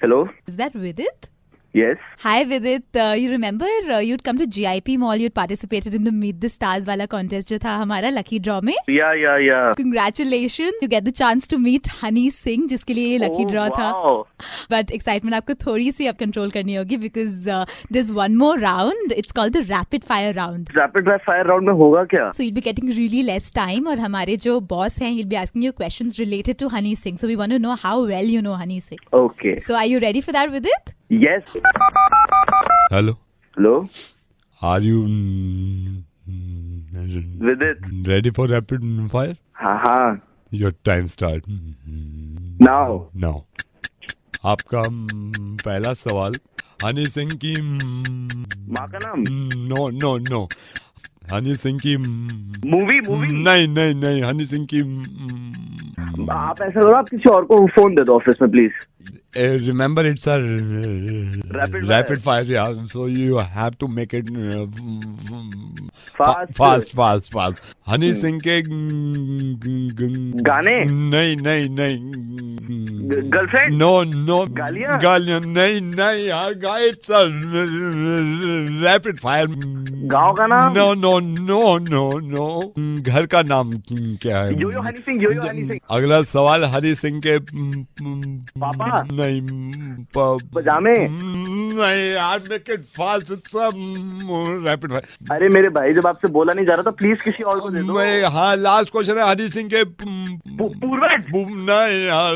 Hello? Is that Vidit? Yes. Hi Vidit, you remember you'd come to GIP Mall, you'd participated in the Meet the Stars वाला contest जो था हमारा lucky draw में. Yeah. Congratulations, you get the chance to meet Honey Singh जिसके लिए ये lucky draw था. But excitement आपको थोड़ी सी अब control करनी होगी because there's one more round. It's called the rapid fire round. Rapid fire round में होगा क्या? So you'll be getting really less time और हमारे जो boss हैं he'll be asking you questions related to Honey Singh. So we want to know how well you know Honey Singh. Okay. So are you ready for that, Vidit? Yes. Hello. Hello? Are you Vidit? ready for rapid fire? हाँ. Your time start. Now. Now. आपका पहला सवाल हनी सिंह की माँ का नाम? No Honey Singh की movie नहीं हनी सिंह की आप ऐसा करो, आप किसी और को फोन दे दो ऑफिस में please. remember it's a rapid fire, yeah, so you have to make it fast. Honey Singh के गाने? नहीं गर्लफ्रेंड? नो गालियाँ नहीं यार, it's a rapid fire. गाँव का नाम? नो घर का नाम क्या है? यो हनी सिंह. अगला सवाल हनी सिंह के पापा? नहीं पजामे? नहीं यार, make it fast, it's rapid fire. अरे मेरे भाई, जब आपसे बोला नहीं जा रहा तो प्लीज किसी और को दे दो. हाँ, लास्ट क्वेश्चन है हनी सिंह के पूर्वज? नहीं यार,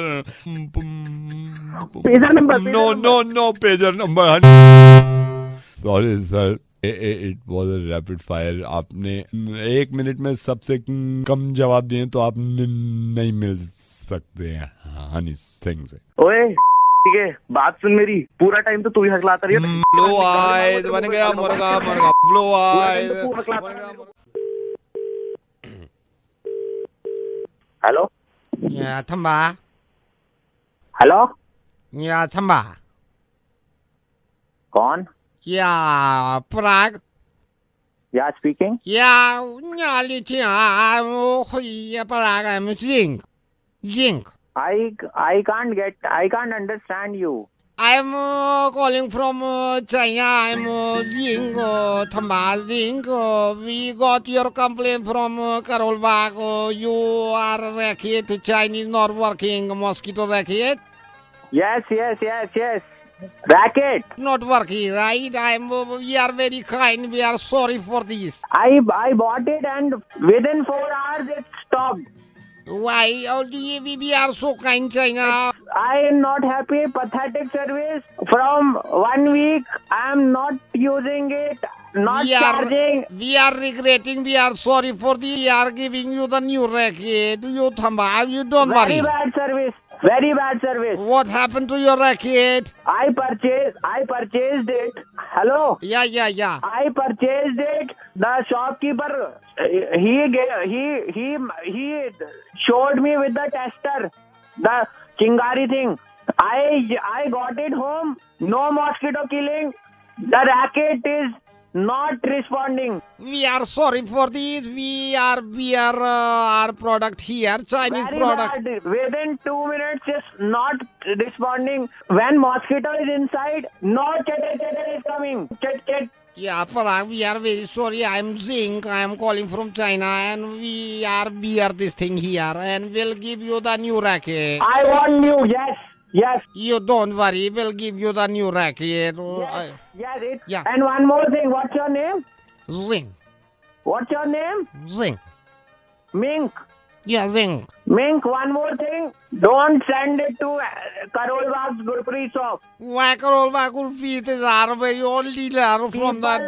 pager number? No pager number. Sorry sir, it was a rapid fire. आपने 1 मिनट में सबसे कम जवाब दिए तो आप नहीं मिल सकते हैं हनी सिंह से. ओए ठीक है, बात सुन मेरी. पूरा टाइम तो तू ही हकलाता रही है. ब्लू आइज बन गया मुर्गा ब्लू आइज. हेलो या थंबा. हेलो, या थंबा. कौन? या प्राग. या स्पीकिंग. या लिटिया होय प्राग. I am zinc. I can't understand you. I am calling from China. I am Jing Thamba Jing. We got your complaint from Karol Bagh. You are racket. Chinese not working. Mosquito racket. Yes. Racket. Not working, right? We are very kind. We are sorry for this. I bought it and within 4 hours it stopped. Why? We are so kind, China. I am not happy. Pathetic service. From 1 week, I am not using it. Not charging. We are regretting. We are sorry for the. We are giving you the new racket. You thamba. You don't worry. Very bad service. What happened to your racket? I purchased it. Hello. Yeah. I purchased it. The shopkeeper, he showed me with the tester, the chingari thing. I got it home. No mosquito killing. The racket is not responding. We are sorry for this. We are our product here, Chinese Very product. bad. Within 2 minutes, it's not responding. When mosquito is inside, no chatter is coming. Chat. Yeah, Parag, we are very sorry. I am Zing. I am calling from China, and we are this thing here, and we'll give you the new racket. I want new. Yes. You don't worry. We'll give you the new racket. Yes. Yeah. And one more thing. What's your name? Zing. What's your name? Zing. Mink. Yeah, Zing. Mink, one more thing. Don't send it to Karol Bagh's Gurpreet shop. Why Karol Bagh Gurpreet is our very old dealer from that.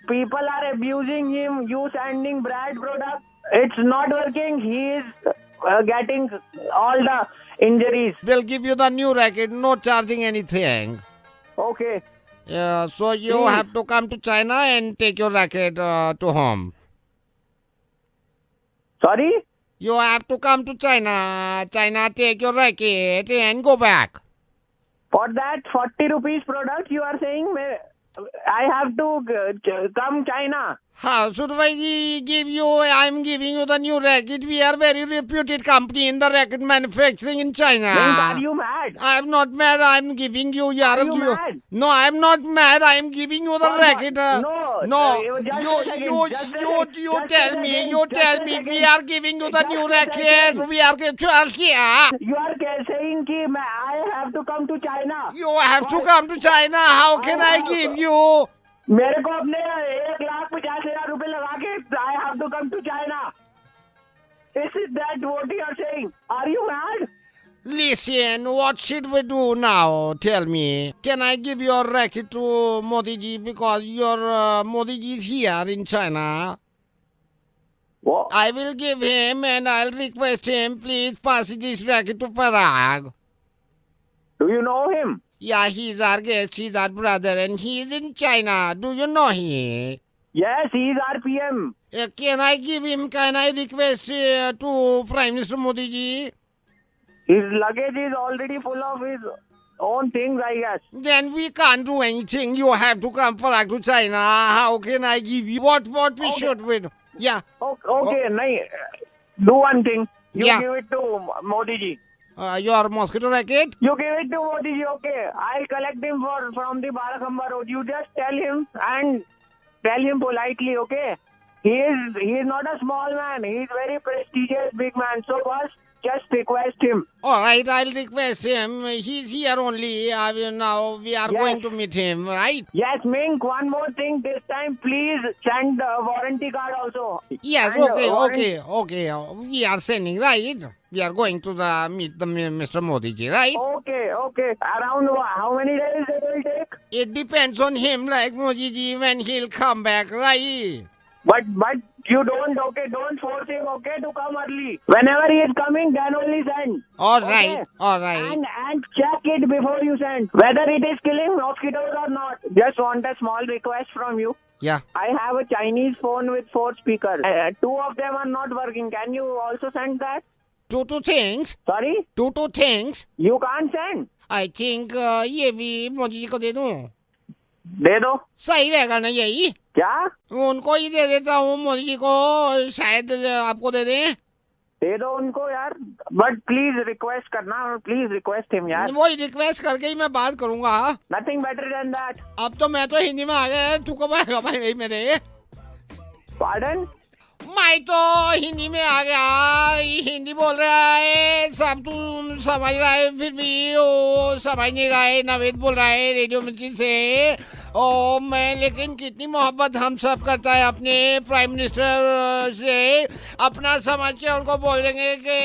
People are abusing him. You sending Brad product. It's not working. He is getting all the injuries. We'll give you the new racket. No charging anything. Okay. Yeah, so you have to come to China and take your racket to home. Sorry? You have to come to China. China, take your racket and go back. For that 40 rupees product you are saying, I have to come China. How should I give you? I'm giving you the new racket. We are very reputed company in the racket manufacturing in China. Means, are you mad? I'm not mad. I'm giving you. Are you mad? No, I'm not mad. I'm giving you the Oh, racket. no. Just a second, You tell me. You tell me. We are giving you the Just new a racket. second. We are here. You are saying कि I have to come to China. You have to come to China. How can I give you? मेरे को अपने 1,50,000 रुपए लगा के I have to come to China. Is it that what you are saying? Are you mad? Listen, what should we do now? Tell me. Can I give your racket to Modi ji because your Modi ji is here in China? What? I will give him and I'll request him, please pass this racket to Parag. Do you know him? Yeah, he's our guest, he's our brother, and he's in China. Do you know him? Yes, he is our PM. Can I request to Prime Minister Modi ji? His luggage is already full of his own things, I guess. Then we can't do anything. You have to come Parag to China. How can I give you? What we should do? Yeah. Okay, nahi. Do one thing. You Yeah. give it to Modi ji. Your mosquito racket? You give it to Modi ji, okay. I'll collect him from the Barakhamba road. You just tell him and tell him politely, okay? He is not a small man. He is very prestigious big man. So first, just request him. All right, I'll request him. He's here only. Now we are Yes. going to meet him, right? Yes, Mink, one more thing. This time, please send the warranty card also. Yes, And, okay. We are sending, right? We are going to meet the Mr. Modi ji, right? Okay. Around how many days it will take? It depends on him, like Modi ji, when he'll come back, right? But you don't force him, okay, to come early. Whenever he is coming, then only send. All Okay. right, all right. And check it before you send. Whether it is killing mosquitoes or not. Just want a small request from you. Yeah. I have a Chinese phone with 4 speakers. 2 of them are not working. Can you also send that? Two things. Sorry? Two things. You can't send. I think ये भी मोदी जी को दे दूं. दे दो. सही रहेगा ना यही? क्या? उनको ही दे देता हूँ मोदी जी को, शायद आपको दे दें. दे दो उनको यार. बट प्लीज रिक्वेस्ट करना. प्लीज रिक्वेस्ट हिम यार. वही रिक्वेस्ट करके ही मैं बात करूंगा. Nothing better than that. अब तो मैं तो हिंदी में आ गया. तू कब आएगा भाई मेरे? पार्डन? मैं तो हिंदी में आ गया. हिंदी बोल रहा है सब, तू समझ रहा है, फिर भी वो समझ नहीं रहा है. नवेद बोल रहा है रेडियो मिर्ची से. ओ मैं, लेकिन कितनी मोहब्बत हम सब करता है अपने प्राइम मिनिस्टर से. अपना समझ के उनको बोल देंगे कि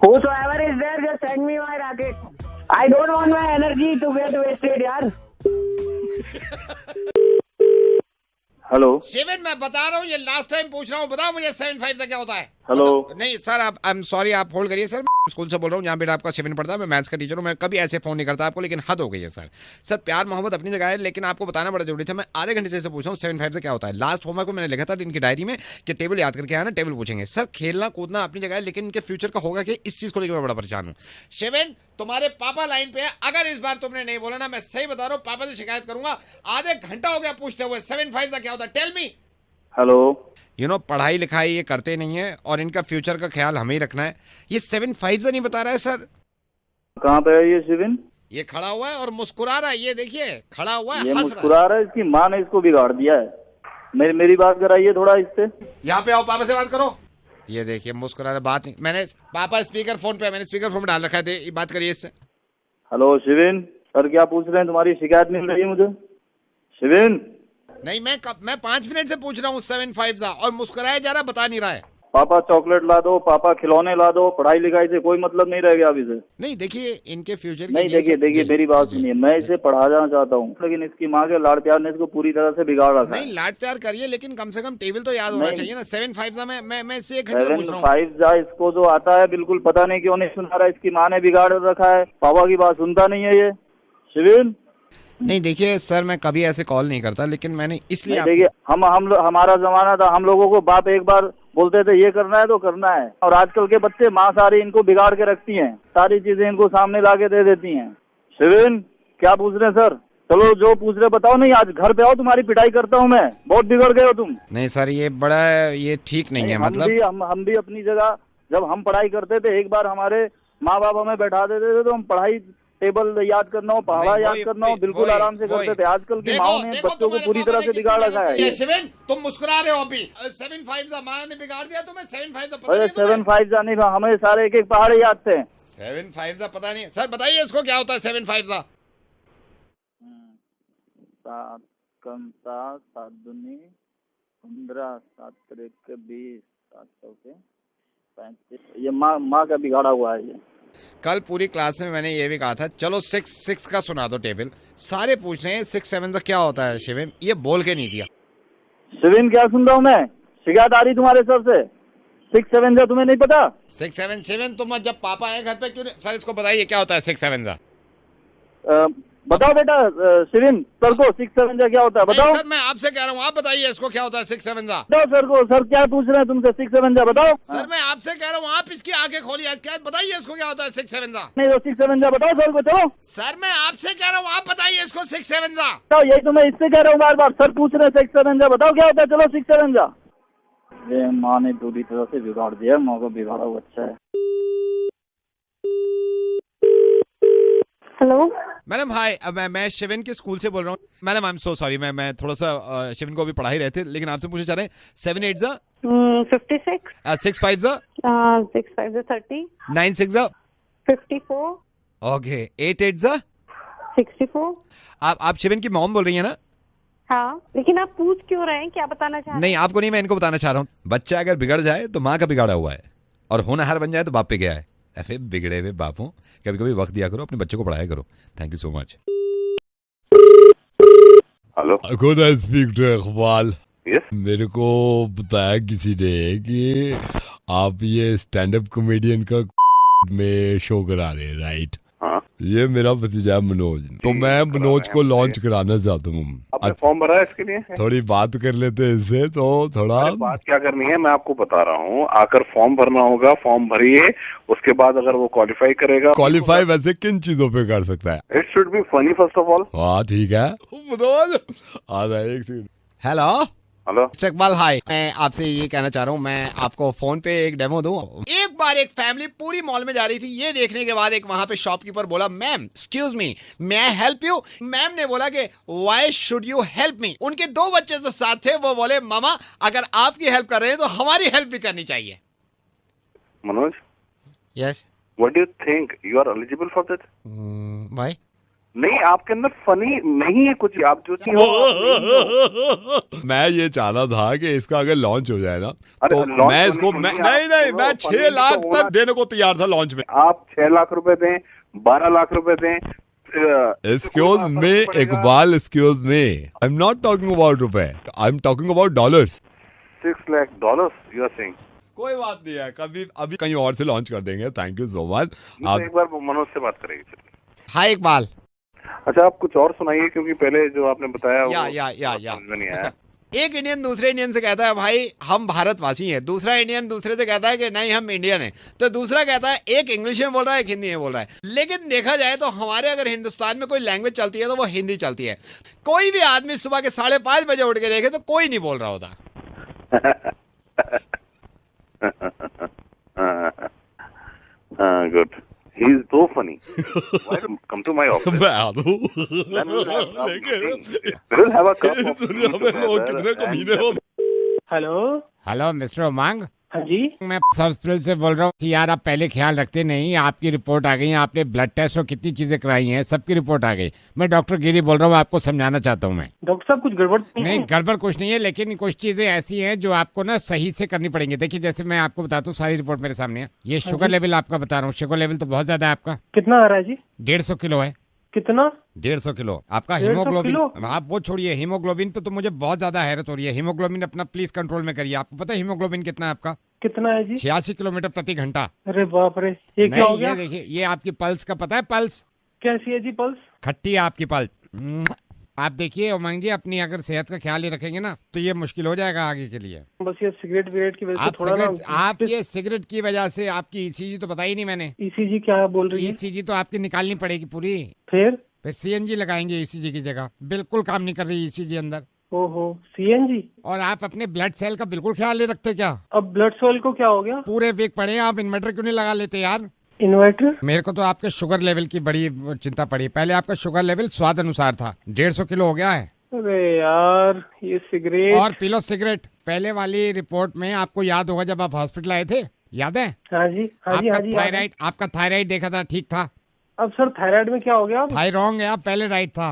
Whosoever is there, just send me my racket. I don't want my energy to get wasted यार. हेलो शिवन, मैं बता रहा हूँ, ये लास्ट टाइम पूछ रहा हूँ, बताओ मुझे 7-5 का क्या होता है? हेलो। नहीं सर, आई एम सॉरी, आप होल्ड करिए सर. मैं स्कूल से बोल रहा हूँ जहाँ बेटा आपका 7 पढ़ता है. मैं मैथ्स का टीचर हूँ. मैं कभी ऐसे फोन नहीं करता आपको, लेकिन हद हो गई है सर. सर प्यार मोहब्बत अपनी जगह है, लेकिन आपको बताना बड़ा जरूरी था. मैं आधे घंटे से पूछ रहा हूँ 7-5 से क्या होता है. लास्ट होमवर्क को मैंने लिखा था इनकी डायरी में कि टेबल याद करके आना, टेबल पूछेंगे. सर खेलना कूदना अपनी जगह है, लेकिन इनके फ्यूचर का होगा कि इस चीज को लेकर मैं बड़ा परेशान हूँ. शिवन, तुम्हारे पापा लाइन पे है. अगर इस बार तुमने नहीं बोला ना, मैं सही बता रहा हूँ, पापा से शिकायत करूंगा. आधे घंटा हो गया पूछते हुए 7-5 का क्या होता है. Tell me. हेलो. पढ़ाई लिखाई ये करते नहीं है और इनका फ्यूचर का ख्याल हमें ही रखना है. ये 7-5 नहीं बता रहा है सर. कहाँ पे है ये शिविन? ये खड़ा हुआ है और मुस्कुरा रहा है. ये देखिए खड़ा हुआ है, ये हंस मुस्कुरा रहा है. इसकी माँ ने इसको बिगाड़ दिया है. मेरी बात कराइए थोड़ा इससे. यहाँ पे आओ, पापा से बात करो. ये देखिए मुस्कुरा रहा है. बात नहीं. मैंने पापा स्पीकर फोन पे, मैंने स्पीकर फोन पे डाल रखा है. बात करिए इससे. हेलो शिविन, सर क्या पूछ रहे हैं? तुम्हारी शिकायत मिल रही है मुझे. शिविन नहीं, मैं 5 मिनट से पूछ रहा हूँ 7-5 का, और मुस्कुराया जा रहा, बता नहीं रहा है. पापा चॉकलेट ला दो, पापा खिलौने ला दो. पढ़ाई लिखाई से कोई मतलब नहीं रह गया अभी से. नहीं देखिए, इनके फ्यूचर नहीं देखिए मेरी बात सुनिए. मैं इसे पढ़ाना चाहता हूँ, लेकिन इसकी माँ के लाड़ प्यार ने इसको पूरी तरह से बिगाड़ रखा है. नहीं, लाड प्यार करिए, लेकिन कम से कम टेबल तो याद होना चाहिए ना. 7-5 का मैं इससे 1 घंटे पूछ रहा हूँ. 7-5 जा इसको जो आता है बिल्कुल पता नहीं क्यों नहीं सुना रहा. इसकी माँ ने बिगाड़ रखा है. पापा की बात सुनता नहीं है ये शिविन. नहीं देखिए सर, मैं कभी ऐसे कॉल नहीं करता, लेकिन मैंने इसलिए देखिए हमारा जमाना था, हम लोगों को बाप एक बार बोलते थे ये करना है तो करना है। और आजकल के बच्चे माँ सारी इनको बिगाड़ के रखती हैं, सारी चीजें इनको सामने ला के दे देती हैं। शिविन क्या पूछ रहे हैं सर? चलो जो पूछ रहे बताओ। नहीं आज घर पे आओ, तुम्हारी पिटाई करता हूँ मैं, बहुत बिगड़ गए हो तुम। नहीं सर, ये बड़ा ये ठीक नहीं है। मतलब हम भी अपनी जगह जब हम पढ़ाई करते थे, एक बार हमारे माँ बाप हमें बैठा देते थे तो हम पढ़ाई टेबल याद करना हो, पहाड़ा याद करना हो, बिल्कुल आराम से करते थे। आजकल की माओ ने बच्चों को पूरी तरह से बिगाड़ रखा है। शिवेन तुम मुस्कुरा रहे हो अभी। 7-5 माँ ने बिगाड़ दिया तुम्हें। 7-5 अरे 7-5 नहीं, हमें सारे एक एक पहाड़े याद थे। 7-5 पता नहीं सर, बताइए इसको क्या होता है 7-5? 7 कम 7 7 दूनी 15 7 त्रिक 20 7 चौके 35। ये माँ का बिगाड़ा हुआ है ये। कल पूरी क्लास में मैंने ये भी कहा था, चलो 6 का सुना दो टेबल। सारे पूछ रहे हैं 6-7 क्या होता है शिवेन, ये बोल के नहीं दिया। शिवेन क्या सुन रहा हूँ मैं? शिकायत आ रही तुम्हारे सर से। 6-7 तुम्हें नहीं पता? 6-7 शिवेन तुम जब पापा आए घर पे क्यों नहीं? सर इसको बताइए क्या होता है 6-7? बताओ बेटा शिविन सर को 6-7 क्या होता है बताओ। सर मैं आपसे कह रहा हूँ, आप बताइए इसको क्या होता है 6-7? बताओ सर को। सर क्या पूछ रहे हैं तुमसे 6-7 बताओ। सर मैं आपसे कह रहा हूँ, आप इसकी आंखें खोलिए। क्या बताइए इसको क्या होता है 6-7? नहीं तो 6-7 बताओ सर को। चलो सर मैं आपसे कह रहा हूँ, आप बताइए इसको 6-7। बताओ, यही तो मैं इससे कह रहा हूँ बार बार। सर पूछ रहे हैं 6-7 बताओ क्या होता है। चलो 6-7 ये माँ ने पूरी तरह से बिगाड़ दिया। माँ को बिगाड़ा हुआ अच्छा है। हेलो मैडम हाय, मैं शिविन के स्कूल से बोल रहा हूँ। Madam I am so sorry, मैं थोड़ा सा शिविन को अभी पढ़ा ही रहे थे, लेकिन आपसे पूछना चाह रहे हैं 7-8 56 6-5 6-5 30 9-6 54 ओके 8-8 64। आप शिविन की मॉम बोल रही है ना? हाँ, लेकिन आप पूछ क्यों रहे हैं? क्या बताना चाह रहे हैं? नहीं आपको नहीं, मैं इनको बताना चाह रहा हूँ। बच्चा अगर बिगड़ जाए तो माँ का बिगाड़ा हुआ है, और होनहार बन जाए तो बाप पे गया है। अरे बिगड़े हुए बापों, कभी कभी वक्त दिया करो, अपने बच्चों को पढ़ाया करो। Thank you so much. Hello, could I speak to Iqbal? Yes, मेरे को बताया किसी ने कि आप ये स्टैंड अप कॉमेडियन का में शो करा रहे हैं, राइट? हाँ। ये मेरा भतीजा मनोज, तो मैं मनोज को लॉन्च कराना चाहता हूँ। आपने फॉर्म भरा है इसके लिए? थोड़ी बात कर लेते हैं इससे, तो थोड़ा बात क्या करनी है मैं आपको बता रहा हूँ। आकर फॉर्म भरना होगा, फॉर्म भरिए, उसके बाद अगर वो क्वालिफाई करेगा। क्वालिफाई वैसे किन चीजों पे कर सकता है? It should be funny first of all. हाँ ठीक है मनोज आ रहा है, एक सेकंड। हेलो हेलो इकबाल हाय, मैं आपसे ये कहना चाह रहा हूँ, मैं आपको फोन पे एक डेमो दूं। एक बार एक फैमिली पूरी मॉल में जा रही थी, ये देखने के बाद एक वहां पे शॉपकीपर बोला, ma'am excuse me, may I help you? Ma'am ने बोला कि why should you help me? उनके 2 बच्चे जो साथ थे वो बोले, मामा अगर आपकी हेल्प कर रहे हैं तो हमारी हेल्प भी करनी चाहिए। Manoj, yes what do you think you are eligible for this? भाई नहीं, आपके अंदर फनी नहीं है कुछ, आप जो चीज हो। मैं ये चाहता था कि इसका अगर लॉन्च हो जाए ना, अरे, तो launch मैं इसको होने मैं के लिए नहीं नहीं आप मैं सुनो, 6 लाख फनी तो होना- तक देने को तैयार था लॉन्च में। आप 6 लाख रुपए दें, 12 लाख रुपए दें। Excuse me Iqbal, excuse me, I am not talking about rupaye, I am talking about dollars. $6 lakh you are saying. कोई बात नहीं है, कभी अभी कहीं और से लॉन्च कर देंगे। Thank you so much. आप एक बार मनोज से बात करेंगे। हाय इकबाल। अच्छा आप कुछ और सुनाइए, क्योंकि पहले जो आपने बताया वो या समझ में नहीं आया। एक इंडियन दूसरे इंडियन से कहता है, भाई हम भारतवासी हैं। दूसरा इंडियन दूसरे से कहता है कि नहीं हम इंडियन हैं। तो दूसरा कहता है, एक इंग्लिश में बोल रहा है, एक हिंदी में बोल रहा है। लेकिन देखा जाए तो हमारे अगर हिंदुस्तान में कोई लैंग्वेज चलती है तो वो हिंदी चलती है। कोई भी आदमी सुबह के 5:30 बजे उठ के देखे तो कोई नहीं बोल रहा होता। Good, he is so funny. Come to my office. मैं आ दूं। We'll have a cup of tea दुनिया में लोग together कितने and- कमीने हो। हेलो मिस्टर उमंग, हाँ जी। मैं हॉस्पिटल से बोल रहा हूँ कि यार आप पहले ख्याल रखते नहीं। आपकी रिपोर्ट आ गई, आपने ब्लड टेस्ट और कितनी चीजें कराई हैं, सबकी रिपोर्ट आ गई। मैं डॉक्टर गिरी बोल रहा हूँ, आपको समझाना चाहता हूँ मैं। डॉक्टर साहब कुछ गड़बड़ नहीं गड़बड़ कुछ नहीं है, लेकिन कुछ चीजें ऐसी हैं जो आपको ना सही से करनी पड़ेंगी। देखिए जैसे मैं आपको बताता हूँ, सारी रिपोर्ट मेरे सामने है। ये शुगर लेवल आपका बता रहा हूँ, शुगर लेवल तो बहुत ज्यादा है आपका, कितना आ रहा है जी? 150 किलो है। कितना? 150 किलो आपका 150 हीमोग्लोबिन। किलो? आप वो छोड़िए, हीमोग्लोबिन पे तो मुझे बहुत ज्यादा हैरत हो रही है। हीमोग्लोबिन अपना प्लीज कंट्रोल में करिए। आपको पता है हीमोग्लोबिन कितना है आपका? कितना है जी? 86 किलोमीटर प्रति घंटा। अरे बाप रे, ये क्या हो नहीं, गया? ये देखिए, ये आपकी पल्स का पता है? पल्स कैसी है जी पल्स? खट्टी है आपकी पल्स। आप देखिए उमंग जी, अपनी अगर सेहत का ख्याल ही रखेंगे ना तो ये मुश्किल हो जाएगा आगे के लिए। बस ये सिगरेट विगरेट की वजह से आप थोड़ा ना। सिगरेट, आप ये सिगरेट की वजह से आपकी ईसीजी तो बताई नहीं मैंने। ईसीजी क्या बोल रही है? ईसीजी तो आपकी निकालनी पड़ेगी पूरी। फिर सीएनजी लगाएंगे ईसीजी की जगह। बिल्कुल काम नहीं कर रही ईसीजी अंदर। ओहो, सीएनजी। और आप अपने ब्लड सेल का बिल्कुल ख्याल नहीं रखते क्या? अब ब्लड सेल को क्या हो गया? पूरे वीक पड़े आप इन्वर्टर क्यों नहीं लगा लेते यार? इन्वर्टर? मेरे को तो आपके शुगर लेवल की बड़ी चिंता पड़ी। पहले आपका शुगर लेवल स्वाद अनुसार था, 150 किलो हो गया है। अरे यार ये सिगरेट। और पी लो सिगरेट। पहले वाली रिपोर्ट में आपको याद होगा जब आप हॉस्पिटल आए थे, याद है? हाँ जी, हाँ जी, हाँ जी। थायराइड, आपका थायराइड देखा था, ठीक था। अब सर थायराइड में क्या हो गया? थायरॉन्ग है, अब पहले राइट था,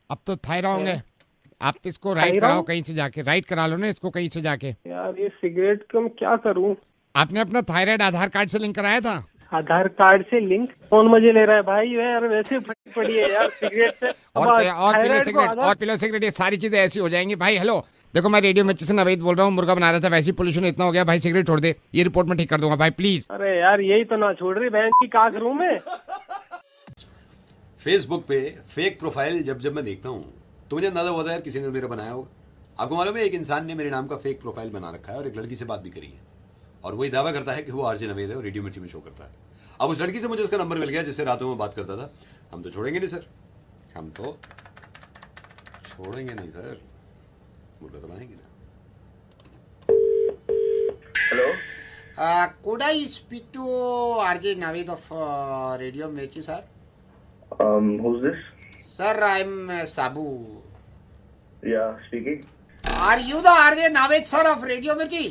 अब तो थायरॉन्ग है। आप इसको राइट कराओ कहीं से जाके, राइट करा लो ना इसको कहीं से जाके। यार ये सिगरेट को मैं क्या करूं? आपने अपना थायराइड आधार कार्ड से लिंक कराया था? आधार कार्ड से लिंक? कौन मजे ले रहा है भाई? यार वैसे फटी पड़ी है यार सिगरेट से। और पिलो सिगरेट, ये सारी चीजें ऐसी हो जाएंगी भाई। हेलो देखो, मैं रेडियो मिर्ची से नवीद बोल रहा हूँ, मुर्गा बना रहा था, वैसे पोल्यूशन इतना हो गया भाई, सिगरेट छोड़ दे, ये रिपोर्ट में ठीक कर दूंगा भाई प्लीज। अरे यार यही तो ना छोड़ रही बहन की, का करूं मैं? फेसबुक पे फेक प्रोफाइल जब जब मैं देखता हूँ तो मुझे अंदाजा होता है किसी ने मेरा बनाया होगा। आपको मालूम है एक इंसान ने मेरे नाम का फेक प्रोफाइल बना रखा है और एक लड़की से बात भी करी है, और वही दावा करता है कि वो आरजे नवेद है और रेडियो मिर्ची में शो करता है। अब उस लड़की से मुझे उसका नंबर मिल गया जिससे रातों में बात करता था। हम तो छोड़ेंगे नहीं सर, हम तो छोड़ेंगे नहीं सर, मुर्गा तो बनाएंगे ना। Hello, could I speak to RJ Naveed of Radio Mirchi, sir? Who's this? Sir, I'm Sabu. Yeah, speaking. Are you the RJ Naveed, sir, of Radio Mirchi?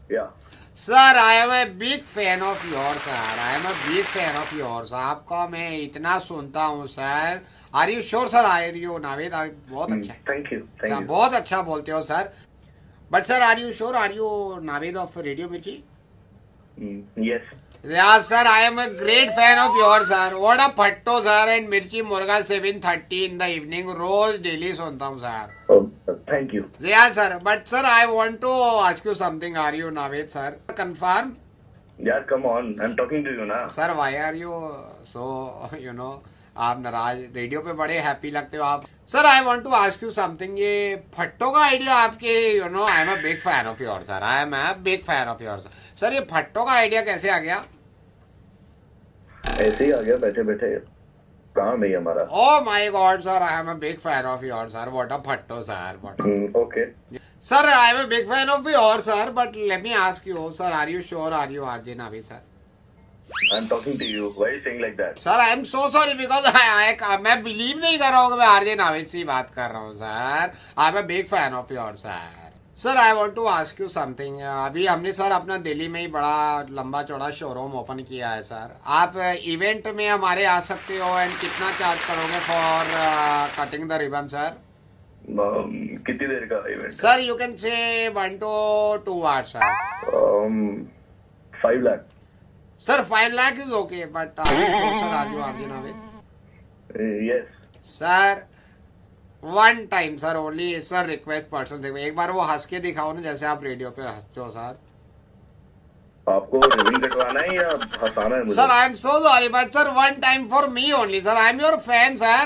Yeah. Sir, I am a big fan of yours, sir. I am a big fan of yours. आपका मैं इतना सुनता हूँ sir. Are you sure, sir? Are you Naveed? बहुत अच्छा। Thank you. Thank you. बहुत अच्छा बोलते हो sir. But sir, are you sure? Are you Naveed of Radio Mirchi? Yes. Yeah, sir, I am a great fan of yours, sir. What a phatto, sir, and Mirchi Murga 7:30 in the evening. रोज daily सुनता हूँ sir. Oh, thank you. Yeah, sir. But sir, I want to ask you something. Are you Naveed, sir? Confirm? Yeah, come on. I'm talking to you now. Sir, why are you so, आप नाराज? Radio पे बड़े happy लगते हो आप। Sir, I want to ask you something. ये फट्टो का आइडिया आपके, I am a big fan of your sir. I am a big fan of your sir. ये फट्टो का आइडिया कैसे आ गया? ऐसे ही आ गया बैठे बैठे, काम है हमारा। Oh my God sir, I am a big fan of your sir. What a फट्टो sir, what. Okay sir, I am a big fan of your sir, but let me ask you sir, are you sure? Are you RJ Naved sir? I'm talking to you. Why are you saying like that? Sir, I am so sorry because मैं believe नहीं कर रहा हूँ कि मैं RJ Naved से बात कर रहा हूँ sir. I am a big fan of your sir. Sir, I want to ask you something. अभी हमने सर अपना दिल्ली में ही बड़ा लंबा चौड़ा शोरूम ओपन किया है सर। आप इवेंट में हमारे आ सकते हो एंड कितना चार्ज करोगे for cutting the ribbon sir? कितनी देर का event? Sir, you can say 1 to 2 hours sir. 5 lakh. Sir, 5 lakh is okay, but are you sure, sir? Are you Arjun Naveed? Yes. Sir, one time, sir, only, sir, request person. देखो, एक बार वो हंस के दिखाओ ना जैसे आप radio पे हंसते हो सर। आपको रिबन कटवाना है या हंसाना है मुझे? Sir, I am so sorry, but sir, one time for me only, sir. I am your fan, sir.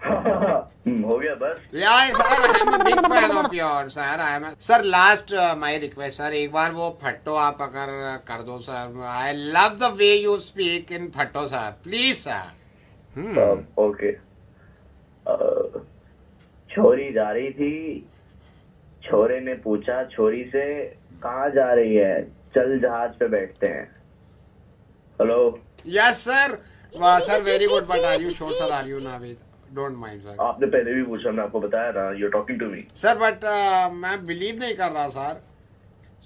हो गया बस। Yeah, sir, I am a big fan of yours, sir. I am. Sir, last my request, sir. एक बार वो फट्टो आप अगर कर दो, sir. I love the way you speak in फट्टो, sir. Please, sir. Okay. छोरी जा रही थी, छोरे ने पूछा छोरी से कहाँ जा रही है, चल जहाज पे बैठते हैं। Hello. Yes, sir. Sir, very good. But are you sure, sir? Are you Naveed? Don't mind, sir. आपने पहले भी पूछा, मैं आपको बताया ना। You're talking to me. Sir, but मैं बिलीव नहीं कर रहा सर।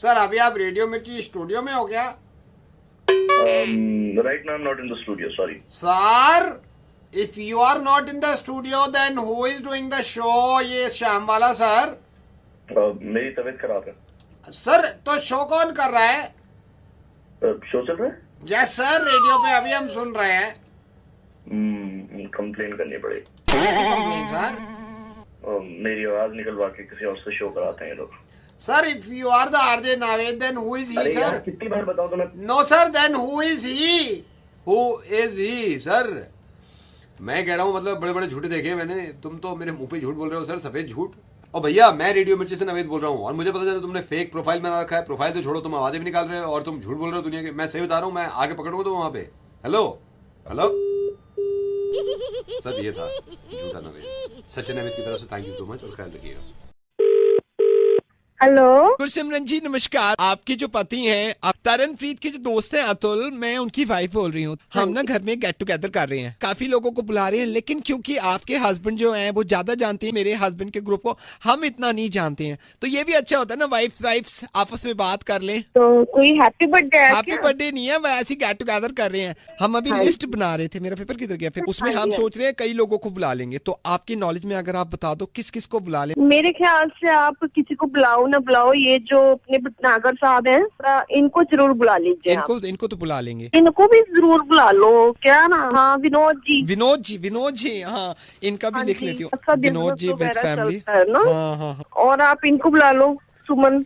सर, अभी आप रेडियो मिर्ची स्टूडियो में हो क्या? Right now I'm not in the studio. Sorry. Sir, if you are not in the studio, then who is doing the show? ये शाम वाला सर। मेरी तबीयत खराब है। सर, तो शो कौन कर रहा है? शो चल रहा है? यस सर, रेडियो पे अभी हम सुन रहे हैं। कंप्लेन करनी पड़ेगी। Complain sir? मेरी आवाज निकलवा के किसी और से शो कराते हैं लोग। Sir, if you are the RJ Naveed, then who is he, sir? कितनी बार बताओ तो मैं। No, sir, then who is he? Who is he, sir? मैं कह रहा हूँ मतलब बड़े बड़े झूठे देखे हैं मैंने, तुम तो मेरे मुंह पे झूठ बोल रहे हो सर, सफेद झूठ। और भैया मैं रेडियो मिर्ची से नवेद बोल रहा हूँ और मुझे पता चला तुमने फेक प्रोफाइल बना रखा है। प्रोफाइल तो छोड़ो, तुम आवाजें भी निकाल रहे हो और तुम झूठ बोल रहे हो दुनिया के। मैं सही बता रहा हूँ, मैं आगे पकड़ूंगा तो वहां पे। हेलो हेलो सर, ये था झूठा नवेद। सचिन नवेद की तरफ से थैंक यू सो मच और ख्याल रखिएगा। हेलो गुरसिमरन जी नमस्कार। आपके जो पति हैं, आप तरनप्रीत के जो दोस्त हैं अतुल, मैं उनकी वाइफ बोल रही हूँ। हम ना घर में गेट टुगेदर कर रहे हैं, काफी लोगों को बुला रहे हैं, लेकिन क्योंकि आपके हस्बैंड जो हैं वो ज्यादा जानते हैं मेरे हस्बैंड के ग्रुप को, हम इतना नहीं जानते हैं। तो ये भी अच्छा होता है ना, वाइफ्स आपस में बात कर लें। तो कोई हैप्पी बर्थडे है? हैप्पी बर्थडे नहीं है, वह ऐसी गेट टुगेदर कर रहे हैं। हम अभी लिस्ट बना रहे थे, मेरा पेपर किधर गया फिर, उसमें हम सोच रहे हैं कई लोगों को बुला लेंगे। तो आपकी नॉलेज में अगर आप बता दो किस किस को बुला लें। मेरे ख्याल से आप किसी को बुलाओ ना बुलाओ, ये जो अपने भटनागर साहब हैं इनको जरूर बुला लीजिए। इनको तो बुला लेंगे, इनको भी जरूर बुला लो। क्या ना, हाँ विनोद जी, हाँ इनका भी लिख लेती हूँ, विनोद जी विद फैमिली। हाँ। और आप इनको बुला लो, सुमन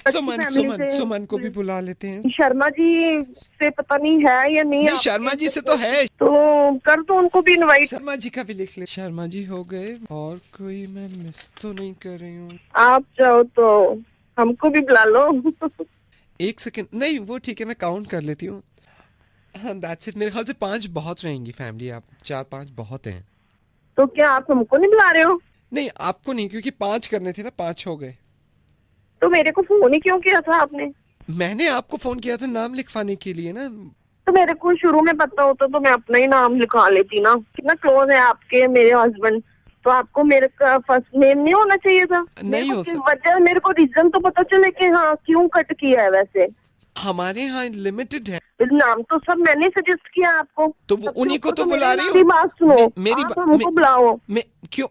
को भी बुला लेते हैं। शर्मा जी से पता नहीं है या नहीं, शर्मा जी से तो है, तो कर दो उनको भी इनवाइट। शर्मा जी का भी लिख ले। शर्मा जी हो गए, और कोई मैं मिस तो नहीं कर रही हूँ। आप जाओ तो हमको भी बुला लो। एक सेकंड, नहीं वो ठीक है, मैं काउंट कर लेती हूँ। हाँ दैट्स इट, मेरे ख्याल से 5 बहुत रहेंगी फैमिली, आप 4-5 बहुत हैं। तो क्या आप हमको नहीं बुला रहे हो? नहीं आपको नहीं, क्योंकि 5 करने थे ना, 5 हो गए। तो मेरे को फोन ही क्यों किया था आपने? मैंने आपको फोन किया था नाम लिखवाने के लिए ना। तो मेरे को शुरू में पता होता तो मैं अपना ही नाम लिखवा लेती ना। कितना क्लोज है आपके मेरे हस्बैंड, तो आपको मेरे का फर्स्ट नेम नहीं होना चाहिए था? नहीं हो सकता। वजह मेरे को रीजन तो पता चले कि हाँ क्यों कट किया है। वैसे हमारे यहाँ लिमिटेड है नाम, तो सब मैंने सजेस्ट किया आपको, तो उन्हीं को तो बुला रही हूँ। बात सुनो, मेरी हमको बुलाओ। क्यों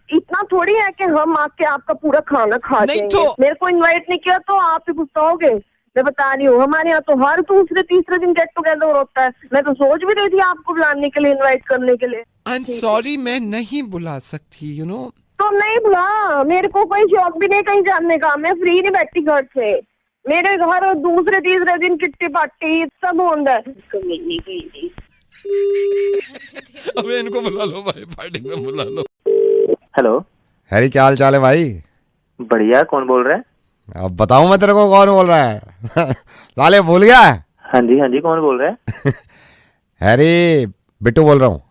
इतना थोड़ी है कि हम आके आपका पूरा खाना खा जाएंगे। तो मेरे को इनवाइट नहीं किया तो आप ही गुस्साओगे। मैं बता रही हूँ, हमारे यहाँ तो हर दूसरे तीसरे दिन गेट टुगेदर होता है। मैं तो सोच भी रही थी आपको बुलाने के लिए, इनवाइट करने के लिए। आई एम सॉरी, मैं नहीं बुला सकती, यू नो। तो नहीं बुला, मेरे को कोई शौक भी नहीं कहीं जाने का। मैं फ्री नहीं बैठी घर से, मेरे घर दूसरे तीसरे दिन किट्टी पार्टी सब होता है। अबे इनको बुला लो भाई, पार्टी में बुला लो। हेलो हैरी, क्या हाल चाल है भाई? बढ़िया, कौन बोल रहा है? अब बताऊं मैं तेरे को कौन बोल रहा है? साले भूल गया? हाँ जी, कौन बोल रहा है? हैरी, बिट्टू बोल रहा हूँ।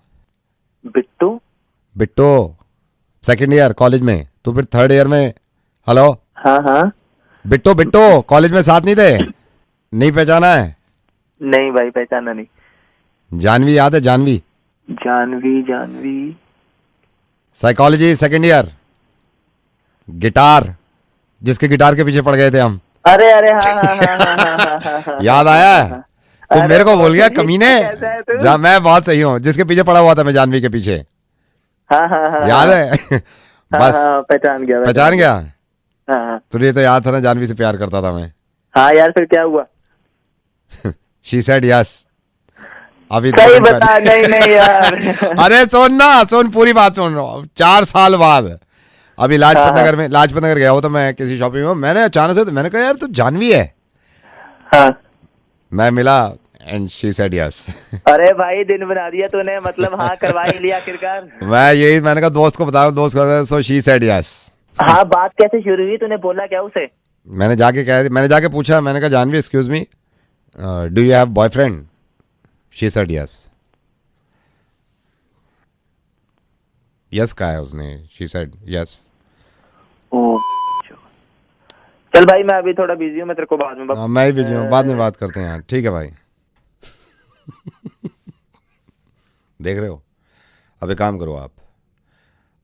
बिट्टू सेकंड ईयर कॉलेज में, तू फिर थर्ड ईयर में। हेलो। हाँ बिट्टू कॉलेज में साथ नहीं थे? नहीं पहचाना है? नहीं भाई, पहचाना नहीं। जानवी याद है? Jahnavi psychology second year, guitar, जिसके गिटार के पीछे पड़ गए थे हम। अरे हाँ। याद आया? तू मेरे को बोल गया कमीने। मैं बहुत सही हूँ, जिसके पीछे पड़ा हुआ था मैं, जानवी के पीछे। हाँ याद है? बस पहचान गया। हाँ। तुझे तो याद था ना, जानवी से प्यार करता था मैं। हाँ यार, फिर क्या हुआ? She said yes. अभी सही बता। नहीं यार। अरे सुन पूरी बात सुन रहा हूँ। 4 साल बाद अभी लाजपत नगर गया हो तो मैं किसी शॉपिंग में, मैंने अचानक से मैंने कहा यार तू जानवी है। हाँ। मैं मिला एंड शी सेड यस। अरे भाई दिन बना दिया तूने, मतलब हाँ करवा ही लिया आखिरकार। मैंने कहा दोस्त को बताया, दोस्त को, सो शी सेड यस। हाँ, बात कैसे शुरू हुई? तूने बोला क्या उसे? मैंने जाके पूछा, मैंने कहा Jahnavi excuse me, do you have boyfriend? She said yes. Yes कहा है उसने, शी सेड यस। चल भाई, मैं अभी थोड़ा बिजी हूँ, मैं तेरे को बाद में मैं ही बिजी हूँ, बाद में बात करते हैं यार। ठीक है भाई। देख रहे हो? अब एक काम करो,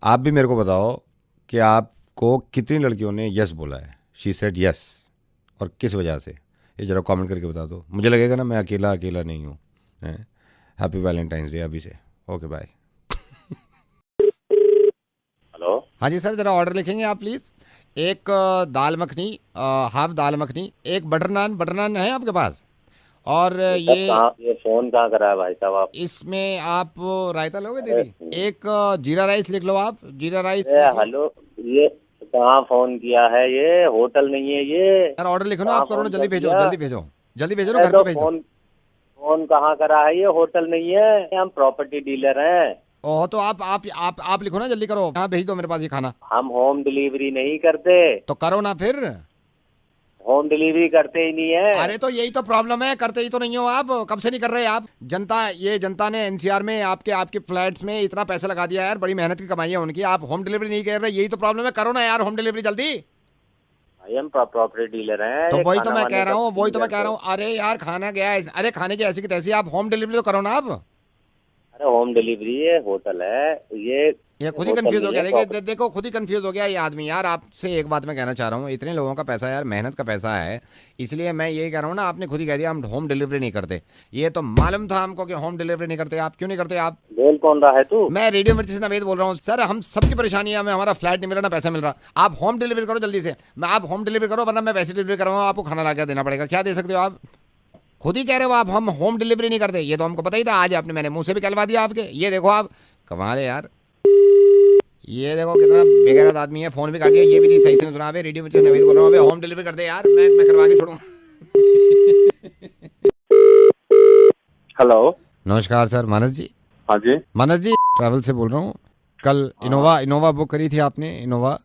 आप भी मेरे को बताओ कि आपको कितनी लड़कियों ने यस बोला है, शी सेड यस, और किस वजह से, ये जरा कमेंट करके बता दो। मुझे लगेगा ना मैं अकेला नहीं हूँ। हैप्पी वैलेंटाइंस डे अभी से। Okay bye. हेलो। हाँ जी सर, जरा ऑर्डर लिखेंगे आप प्लीज़। एक दाल मखनी, हाफ दाल मखनी, एक बटर नान है आपके पास? और ये फोन कहाँ करा है भाई साहब आप? इसमें आप रायता लोगे दीदी? एक जीरा राइस लिख लो आप, जीरा राइस। हेलो, ये कहाँ फोन किया है? ये होटल नहीं है ये। यार ऑर्डर लिखो ना आप, करो ना, जल्दी भेजो ना, घर पे भेज दो। फोन कहाँ करा है? ये होटल नहीं है, हम प्रॉपर्टी डीलर हैं। ओह तो आप लिखो ना, जल्दी करो, हाँ भेज दो मेरे पास ये खाना। हम होम डिलीवरी नहीं करते। तो करो ना फिर। होम डिलीवरी करते ही नहीं है। अरे तो यही तो प्रॉब्लम है, करते ही तो नहीं हो आप। कब से नहीं कर रहे आप? जनता ने एनसीआर में आपके फ्लैट्स में इतना पैसा लगा दिया यार, बड़ी मेहनत की कमाई है उनकी, आप होम डिलीवरी नहीं कर रहे, यही तो प्रॉब्लम है। करो ना यार होम डिलीवरी जल्दी। हम प्रॉपर्टी डीलर हैं। तो वही तो मैं कह रहा हूँ, अरे यार खाना गया है, अरे खाने की ऐसी की तैसी, आप होम डिलीवरी तो करो ना आप। अरे होम डिलीवरी है, होटल है ये खुद ही कंफ्यूज हो गया। देखो खुद ही कंफ्यूज हो गया ये आदमी यार। आपसे एक बात मैं कहना चाह रहा हूँ, इतने लोगों का पैसा यार, मेहनत का पैसा है, इसलिए मैं यही कह रहा हूँ ना, आपने खुद ही कह दिया हम होम डिलीवरी नहीं करते। ये तो मालूम था हमको कि होम डिलीवरी नहीं करते। आप क्यों नहीं करते? आप बोल कौन रहा है तू? मैं रेडियो मिर्ची से नवेद बोल रहा हूँ। सर हम सबकी परेशानी है, हमें हमारा फ्लैट नहीं मिल रहा, ना पैसा मिल रहा। आप होम डिलीवरी करो जल्दी से। आप होम डिलीवरी करो, वरना मैं पैसे डिलीवरी करवाऊँ, आपको खाना ला के देना पड़ेगा। क्या दे सकते हो आप? खुद ही कह रहे हो आप हम होम डिलीवरी नहीं करते। ये तो हमको पता ही था, आज आपने मैंने मुंह से भी कहलवा दिया आपके। ये देखो आप, कमाल है यार। ये देखो कितना बेगैरत आदमी है, फोन भी काट दिया, ये भी नहीं सही से सुना। रेडियो में नवीन बोल रहा हूँ, होम डिलीवरी कर दे यार, मैं करवा के छोड़ूंगा। हेलो, नमस्कार सर, मानस जी। हाँ जी, मानस जी ट्रैवल से बोल रहा हूँ। कल इनोवा बुक करी थी आपने, इनोवा?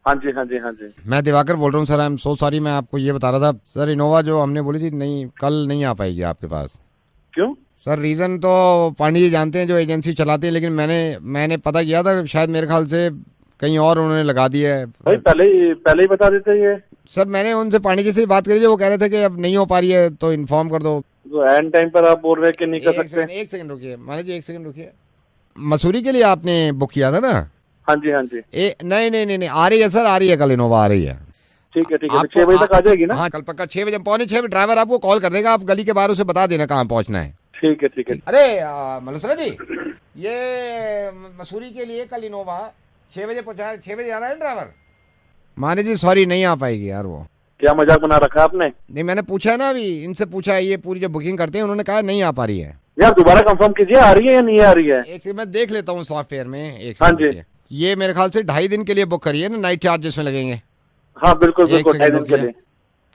हाँ जी हाँ जी हाँ जी। मैं दिवाकर बोल रहा हूँ sir, I am so sorry. मैं आपको ये बता रहा था सर, इनोवा जो हमने बोली थी नहीं, कल नहीं आ पाएगी आपके पास। क्यों सर? रीज़न तो पांडे जी जानते हैं जो एजेंसी चलाते हैं, लेकिन मैंने पता किया था, शायद मेरे ख्याल से कहीं और उन्होंने लगा दिया है। भाई पहले ही बता देते ये। सर मैंने उनसे पांडे जी से बात करी थी, वो कह रहे थे कि अब नहीं हो पा रही है तो इन्फॉर्म कर दो। तो एंड टाइम पर आप बोल रहे हैं कि नहीं कर सकते। एक सेकंड रुकिए माने जी, एक सेकंड रुकिए। मसूरी के लिए आपने बुक किया था ना? हाँ जी हाँ जी। नहीं आ रही है सर, आ रही है, कल इनोवा आ रही है। ठीक है 6 बजे तक आ जाएगी ना? हाँ कल पक्का 6 बजे, 6:45 ड्राइवर आपको कॉल कर देगा, आप गली के बाहर उसे बता देना कहाँ पहुँचना है। ठीक है। अरे मलूसरा जी, ये मसूरी के लिए कल इनोवा 6 बजे पहुँचा, 6 बजे आ रहा है ड्राइवर। माने जी सॉरी नहीं आ पाएगी यार। वो क्या मजाक बना रखा है आपने? नहीं मैंने पूछा ना, अभी इनसे पूछा है, ये पूरी जो बुकिंग करते हैं उन्होंने कहा नहीं आ पा रही है। यार दोबारा कंफर्म कीजिए, आ रही है या नहीं आ रही है? एक मैं देख लेता हूँ सॉफ्टवेयर में। एक हाँ जी, ये मेरे ख्याल से 2.5 दिन के लिए बुक करिए ना, नाइट चार्जेस में लगेंगे। हाँ बिल्कुल 2.5 दिन के लिए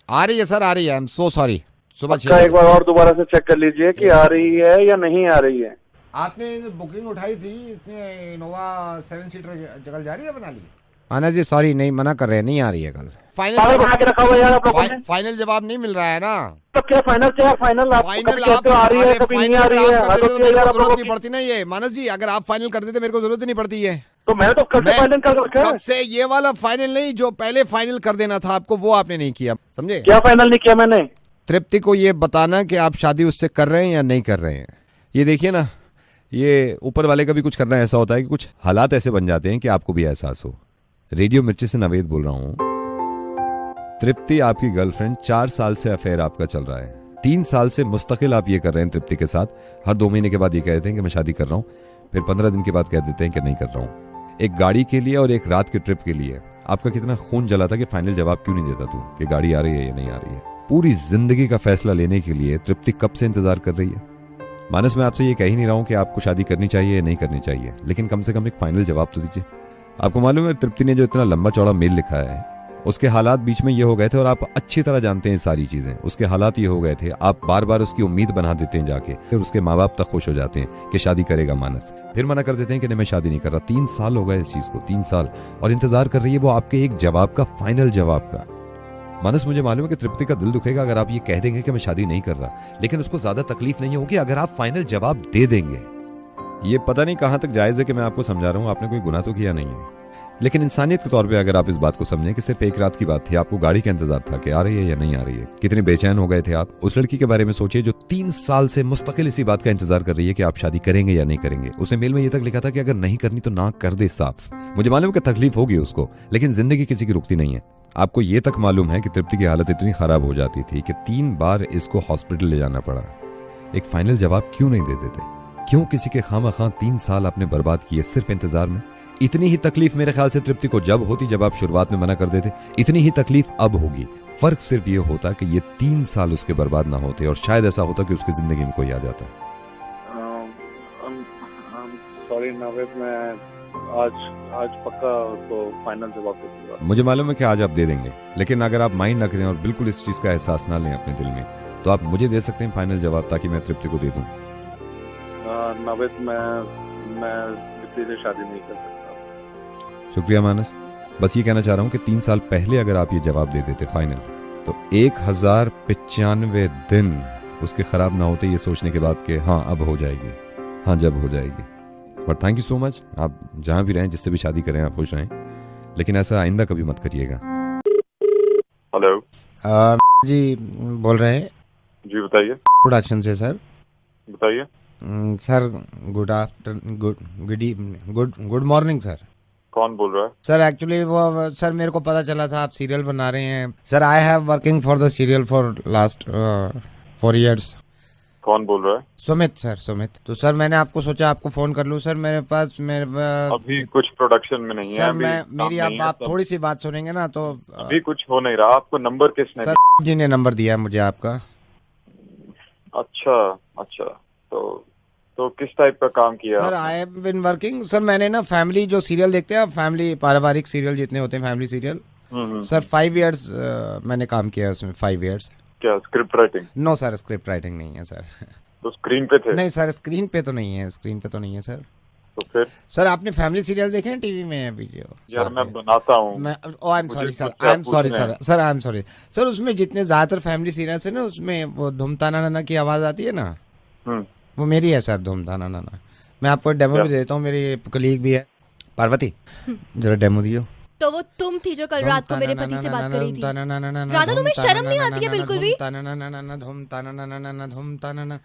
आ रही है सर, आ रही है। I am so sorry. सुबह 6 एक बार और दोबारा से चेक कर लीजिए कि आ रही है या नहीं आ रही है। आपने बुकिंग उठाई थी, इसमें इनोवा 7 सीटर जगह जा रही है बना ली। आना जी सॉरी, नहीं मना कर रहे हैं, नहीं आ रही है कल। फाइनल जवाब नहीं मिल रहा है ना? तो क्या फाइनल आ रही है, कभी नहीं आ रही है, जरूरत नहीं पड़ती ना ये। मानस जी अगर आप फाइनल कर देते मेरे को जरूरत नहीं पड़ती है। तो मैं तो फाइनल कर रखा है। कब से ये वाला फाइनल नहीं, जो पहले फाइनल कर देना था आपको, वो आपने नहीं किया, समझे? क्या फाइनल नहीं किया मैंने? तृप्ति को ये बताना कि आप शादी उससे कर रहे हैं या नहीं कर रहे हैं। ये देखिए ना, ये ऊपर वाले का भी कुछ करना ऐसा होता है कि कुछ हालात ऐसे बन जाते हैं कि आपको भी एहसास हो। रेडियो मिर्ची से नवेद बोल रहा हूँ। तृप्ति आपकी गर्लफ्रेंड, 4 साल से अफेयर आपका चल रहा है। 3 साल से मुस्तकिल आप ये कर रहे हैं तृप्ति के साथ। हर 2 महीने के बाद ये कहते हैं कि मैं शादी कर रहा हूँ, फिर 15 दिन के बाद कह देते हैं कि नहीं कर रहा हूँ। एक गाड़ी के लिए और एक रात की ट्रिप के लिए आपका कितना खून जला था कि फाइनल जवाब क्यों नहीं देता तू कि गाड़ी आ रही है या नहीं आ रही है। पूरी जिंदगी का फैसला लेने के लिए तृप्ति कब से इंतजार कर रही है। मानस मैं आपसे ये कह ही नहीं रहा हूँ कि आपको शादी करनी चाहिए या नहीं करनी चाहिए, लेकिन कम से कम एक फाइनल जवाब तो दीजिए। आपको मालूम है तृप्ति ने जो इतना लंबा चौड़ा मेल लिखा है, उसके हालात बीच में ये हो गए थे, और आप अच्छी तरह जानते हैं सारी चीजें। उसके हालात ये हो गए थे, आप बार बार उसकी उम्मीद बना देते हैं जाके, फिर उसके माँ बाप तक खुश हो जाते हैं कि शादी करेगा मानस, फिर मना कर देते हैं कि नहीं मैं शादी नहीं कर रहा। 3 साल हो गए इस चीज को, 3 साल, और इंतजार कर रही है वो आपके एक जवाब का, फाइनल जवाब का। मानस मुझे मालूम है कि तृप्ति का दिल दुखेगा अगर आप ये कह देंगे कि मैं शादी नहीं कर रहा, लेकिन उसको ज्यादा तकलीफ नहीं होगी अगर आप फाइनल जवाब दे देंगे। ये पता नहीं कहां तक जायज है कि मैं आपको समझा रहा हूं, आपने कोई गुनाह तो किया नहीं है, लेकिन इंसानियत के तौर पे अगर आप इस बात को समझें कि सिर्फ एक रात की बात थी, आपको गाड़ी का इंतजार था कि आ रही है या नहीं आ रही है, कितने बेचैन हो गए थे आप। उस लड़की के बारे में सोचिए जो 3 साल से मुस्तकिल इसी बात का इंतजार कर रही है कि आप शादी करेंगे या नहीं करेंगे। उसने मेल में ये तक लिखा था कि अगर नहीं करनी तो ना कर दे साफ। मुझे मालूम है कि तकलीफ होगी उसको, लेकिन जिंदगी किसी की रुकती नहीं है। आपको ये तक मालूम है कि तृप्ति की हालत इतनी खराब हो जाती थी कि 3 बार इसको हॉस्पिटल ले जाना पड़ा। एक फाइनल जवाब क्यों नहीं देते थे? क्यों किसी के खामखा 3 साल आपने बर्बाद किए सिर्फ इंतजार में? इतनी ही तकलीफ मेरे ख्याल से तृप्ति को जब होती जब आप शुरुआत में मना कर देते, इतनी ही तकलीफ अब होगी। फर्क सिर्फ ये होता कि ये 3 साल उसके बर्बाद ना होते, और शायद ऐसा होता कि उसकी जिंदगी में कोई आ जाता। सॉरी नावेद, मैं आज पक्का तो फाइनल जवाब दूंगा। मुझे मालूम है कि आज आप दे देंगे, लेकिन अगर आप माइंड ना करें और बिल्कुल इस चीज का एहसास ना लें अपने दिल में, तो आप मुझे दे सकते हैं फाइनल जवाब, ताकि मैं तृप्ति को दे दूं। नावेद, मैं किसी से शादी नहीं कर सकता। शुक्रिया मानस। बस ये कहना चाह रहा हूँ कि 3 साल पहले अगर आप ये जवाब दे देते फाइनल, तो 1095 दिन उसके खराब ना होते ये सोचने के बाद कि हाँ अब हो जाएगी, हाँ जब हो जाएगी। But thank you so much. आप जहाँ भी रहें, जिससे भी शादी करें, आप खुश रहें, लेकिन ऐसा आइंदा कभी मत करिएगा। हेलो जी बोल रहे हैं? जी बताइए। प्रोडक्शन से सर। बताइए सर। Good morning sir. कौन बोल रहा है? सर एक्चुअली वो सर मेरे को पता चला था आप सीरियल बना रहे हैं sir. I have working for the serial for last 4 years। कौन बोल रहा है? सुमित सर, सुमित। तो सर मैंने आपको सोचा आपको फोन कर लूं सर। मेरे पास अभी कुछ प्रोडक्शन में नहीं है सर। अभी मेरी आप थोड़ी सी बात सुनेंगे ना तो अभी कुछ हो नहीं रहा। आपको नंबर किसने सर जी ने नंबर दिया है मुझे आपका। अच्छा तो किस टाइप का काम किया sir? I have been working sir. मैंने ना फैमिली जो सीरियल देखते हैं, फैमिली पारिवारिक सीरियल जितने होते हैं, फैमिली सीरियल सर 5 years मैंने काम किया उसमें। 5 years। क्या script writing? No sir, script writing नहीं है सर। तो स्क्रीन पे थे? नहीं सर, स्क्रीन पे तो नहीं है, स्क्रीन पे तो नहीं है सर। तो फिर सर आपने फैमिली सीरियल देखे हैं टीवी में अभी जो? यार मैं बनाता हूँ। मैं I am sorry sir, I am sorry sir, sir I am sorry sir. उसमें जितने ज्यादातर फैमिली सीरियल्स है ना, उसमें वो धूमताना नाना की आवाज आती है ना, वो मेरी है सर, धूमताना नाना। मैं आपको डेमो भी देता हूँ, मेरी कलीग भी है पार्वती, जरा डेमो दियो। तो वो तुम थी जो कल रात को मेरे पति से बात कर रही थी। राधा तुम्हें शर्म नहीं आती है बिल्कुल भी?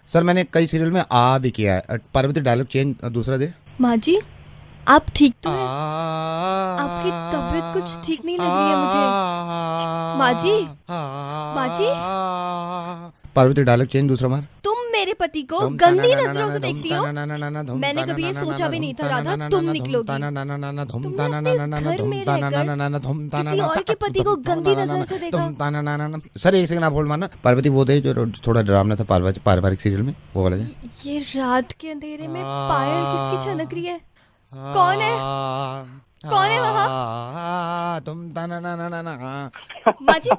सर मैंने कई सीरियल में आ भी किया है। पार्वती डायलॉग चेंज दूसरा दे। माँ जी आप ठीक तो हैं? आपकी तबीयत कुछ ठीक नहीं लग रही है मुझे। माँ जी, माँ जी। पार्वती डायलॉग चेंज दूसरा मार। तुम मेरे पति को गंदी नजरों से देखती हो। मैंने कभी ये सोचा भी नहीं था राधा तुम निकलोगी। किसी और के पति को गंदी नजर से देखा। सर एक सेकंड आप होल्ड मारना। पार्वती वो थे जो थोड़ा डरावना था पारिवारिक सीरियल में, वो वाला। ये रात के अंधेरे में पायल किसकी छनक रही है? कौन है? कौन है वहाँ? माँ जी,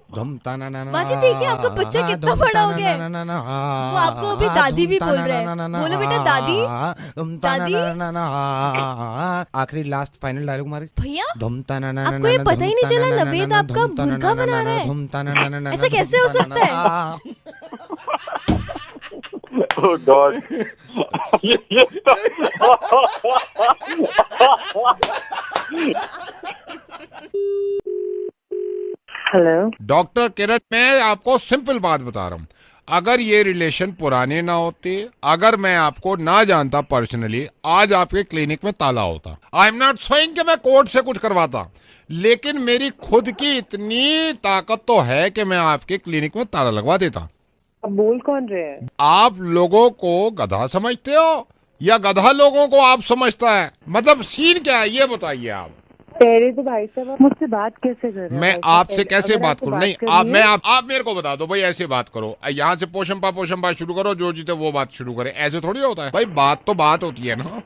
माँ जी देखिए आपका बच्चा कितना बड़ा हो गया है। वो आपको अभी दादी भी बोल रहे हैं। बोलो बेटा दादी, दादी। आखिरी लास्ट फाइनल डायलॉग मारे भैया। आपको ये पता ही नहीं चला नवेद आपका मुर्गा बना रहा है? ऐसा कैसे हो सकता है? Oh God. हेलो डॉक्टर किरण, मैं आपको सिंपल बात बता रहा हूँ। अगर ये रिलेशन पुराने ना होते, अगर मैं आपको ना जानता पर्सनली, आज आपके क्लिनिक में ताला होता। आई एम नॉट सेइंग कि मैं कोर्ट से कुछ करवाता, लेकिन मेरी खुद की इतनी ताकत तो है कि मैं आपके क्लिनिक में ताला लगवा देता। अब बोल कौन रहे हैं? आप लोगों को गधा समझते हो या गधा लोगों को आप समझता है? मतलब सीन क्या है ये बताइए आप। पहले तो भाई साहब मुझसे बात कैसे कर रहे हैं? मैं आपसे कैसे बात करूं? नहीं आप मेरे को बता दो भाई, ऐसे बात करो। यहाँ से पोशंपा शुरू करो, जो जीते वो बात शुरू करे। ऐसे थोड़ी होता है भाई, बात तो बात होती है ना।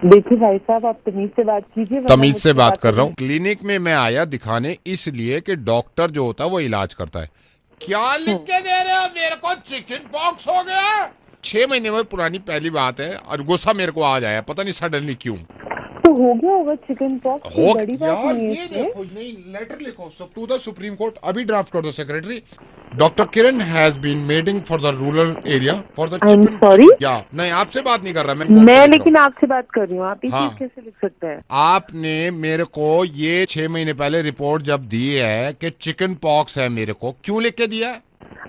देखिए भाई साहब आप तमीज से बात कीजिए। तमीज से बात कर रहा हूँ। क्लिनिक में मैं आया दिखाने इसलिए कि डॉक्टर जो होता है वो इलाज करता है। क्या लिख के दे रहे हो मेरे को? चिकन पॉक्स हो गया। 6 महीने में पुरानी पहली बात है और गुस्सा मेरे को आ जाए, पता नहीं सडनली क्यों। तो हो गया होगा चिकन पॉक्स, हो बड़ी बात यार नहीं ये देखो, नहीं लेटर लिखो सब टू द सुप्रीम कोर्ट, अभी ड्राफ्ट कर दो secretary. Doctor Kiran has been mending for the rural area for the chicken. Sorry या नहीं आपसे बात नहीं कर रहा मैं लेकिन आपसे बात कर रही हूँ। आप ये चीज कैसे लिख सकते हैं? आपने मेरे को ये 6 महीने पहले रिपोर्ट जब दी है कि चिकन पॉक्स है, मेरे को क्यों लिख के दिया है?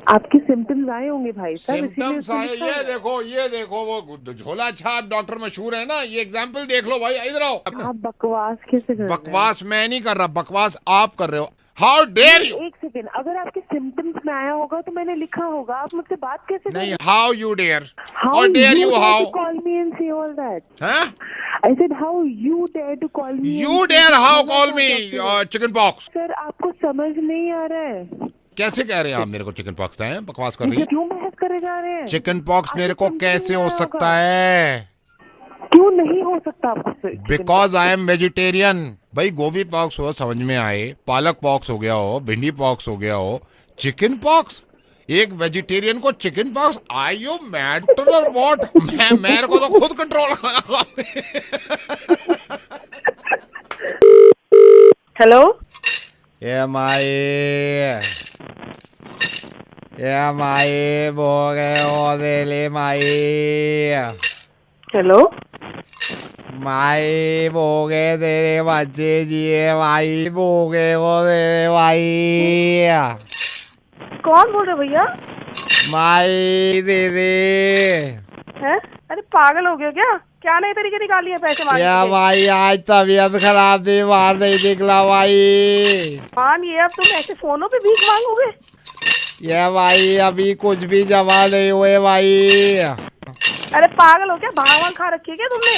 आपके सिम्टम्स आए होंगे भाई साहब। सिम्टम्स आए, ये देखो वो झोला छाप डॉक्टर मशहूर है ना, ये एग्जाम्पल देख लो भाई। इधर आओ। आप बकवास कैसे कर रहे हैं? बकवास मैं नहीं कर रहा, बकवास आप कर रहे हो। How dare you. एक सेकेंड, अगर आपके सिम्टम्स में आया होगा तो मैंने लिखा होगा। आप मुझसे बात कैसे कर रहे हैं? How you dare, how dare you, how call me and say all that. I said how you dare to call me. You dare how call me chicken pox. Sir आपको समझ नहीं आ रहा है। कैसे कह रहे हैं आप मेरे को चिकन पॉक्स है? बकवास कर रही है। क्यों बहस करे जा रहे हैं? चिकन पॉक्स मेरे को कैसे हो सकता है? क्यों नहीं हो सकता आपसे? Because I am vegetarian. भाई गोभी पॉक्स हो समझ में आए, पालक पॉक्स हो गया हो, भिंडी पॉक्स हो गया हो, चिकन पॉक्स एक वेजिटेरियन को chicken pox, I you matter what? मेरे को तो खुद कंट्रोल। हेलो माई बोगे ओ दिले माई। हेलो माई बोगे तेरे बच्चे जिए माई बोगे ओ तेरे माई। कौन बोल रहे भैया? माई दे दे। हैं? अरे पागल हो गए क्या? क्या नए तरीके निकाली है पैसे मांगने या के? भाई आज तबीयत खराब थी, बाहर नहीं निकला भाई। मान ये अब तुम ऐसे फोनों पे भीख मांगोगे? ये भाई अभी कुछ भी जमा नहीं हुए भाई। अरे पागल हो क्या? भांग वांग खा रखी है क्या तुमने?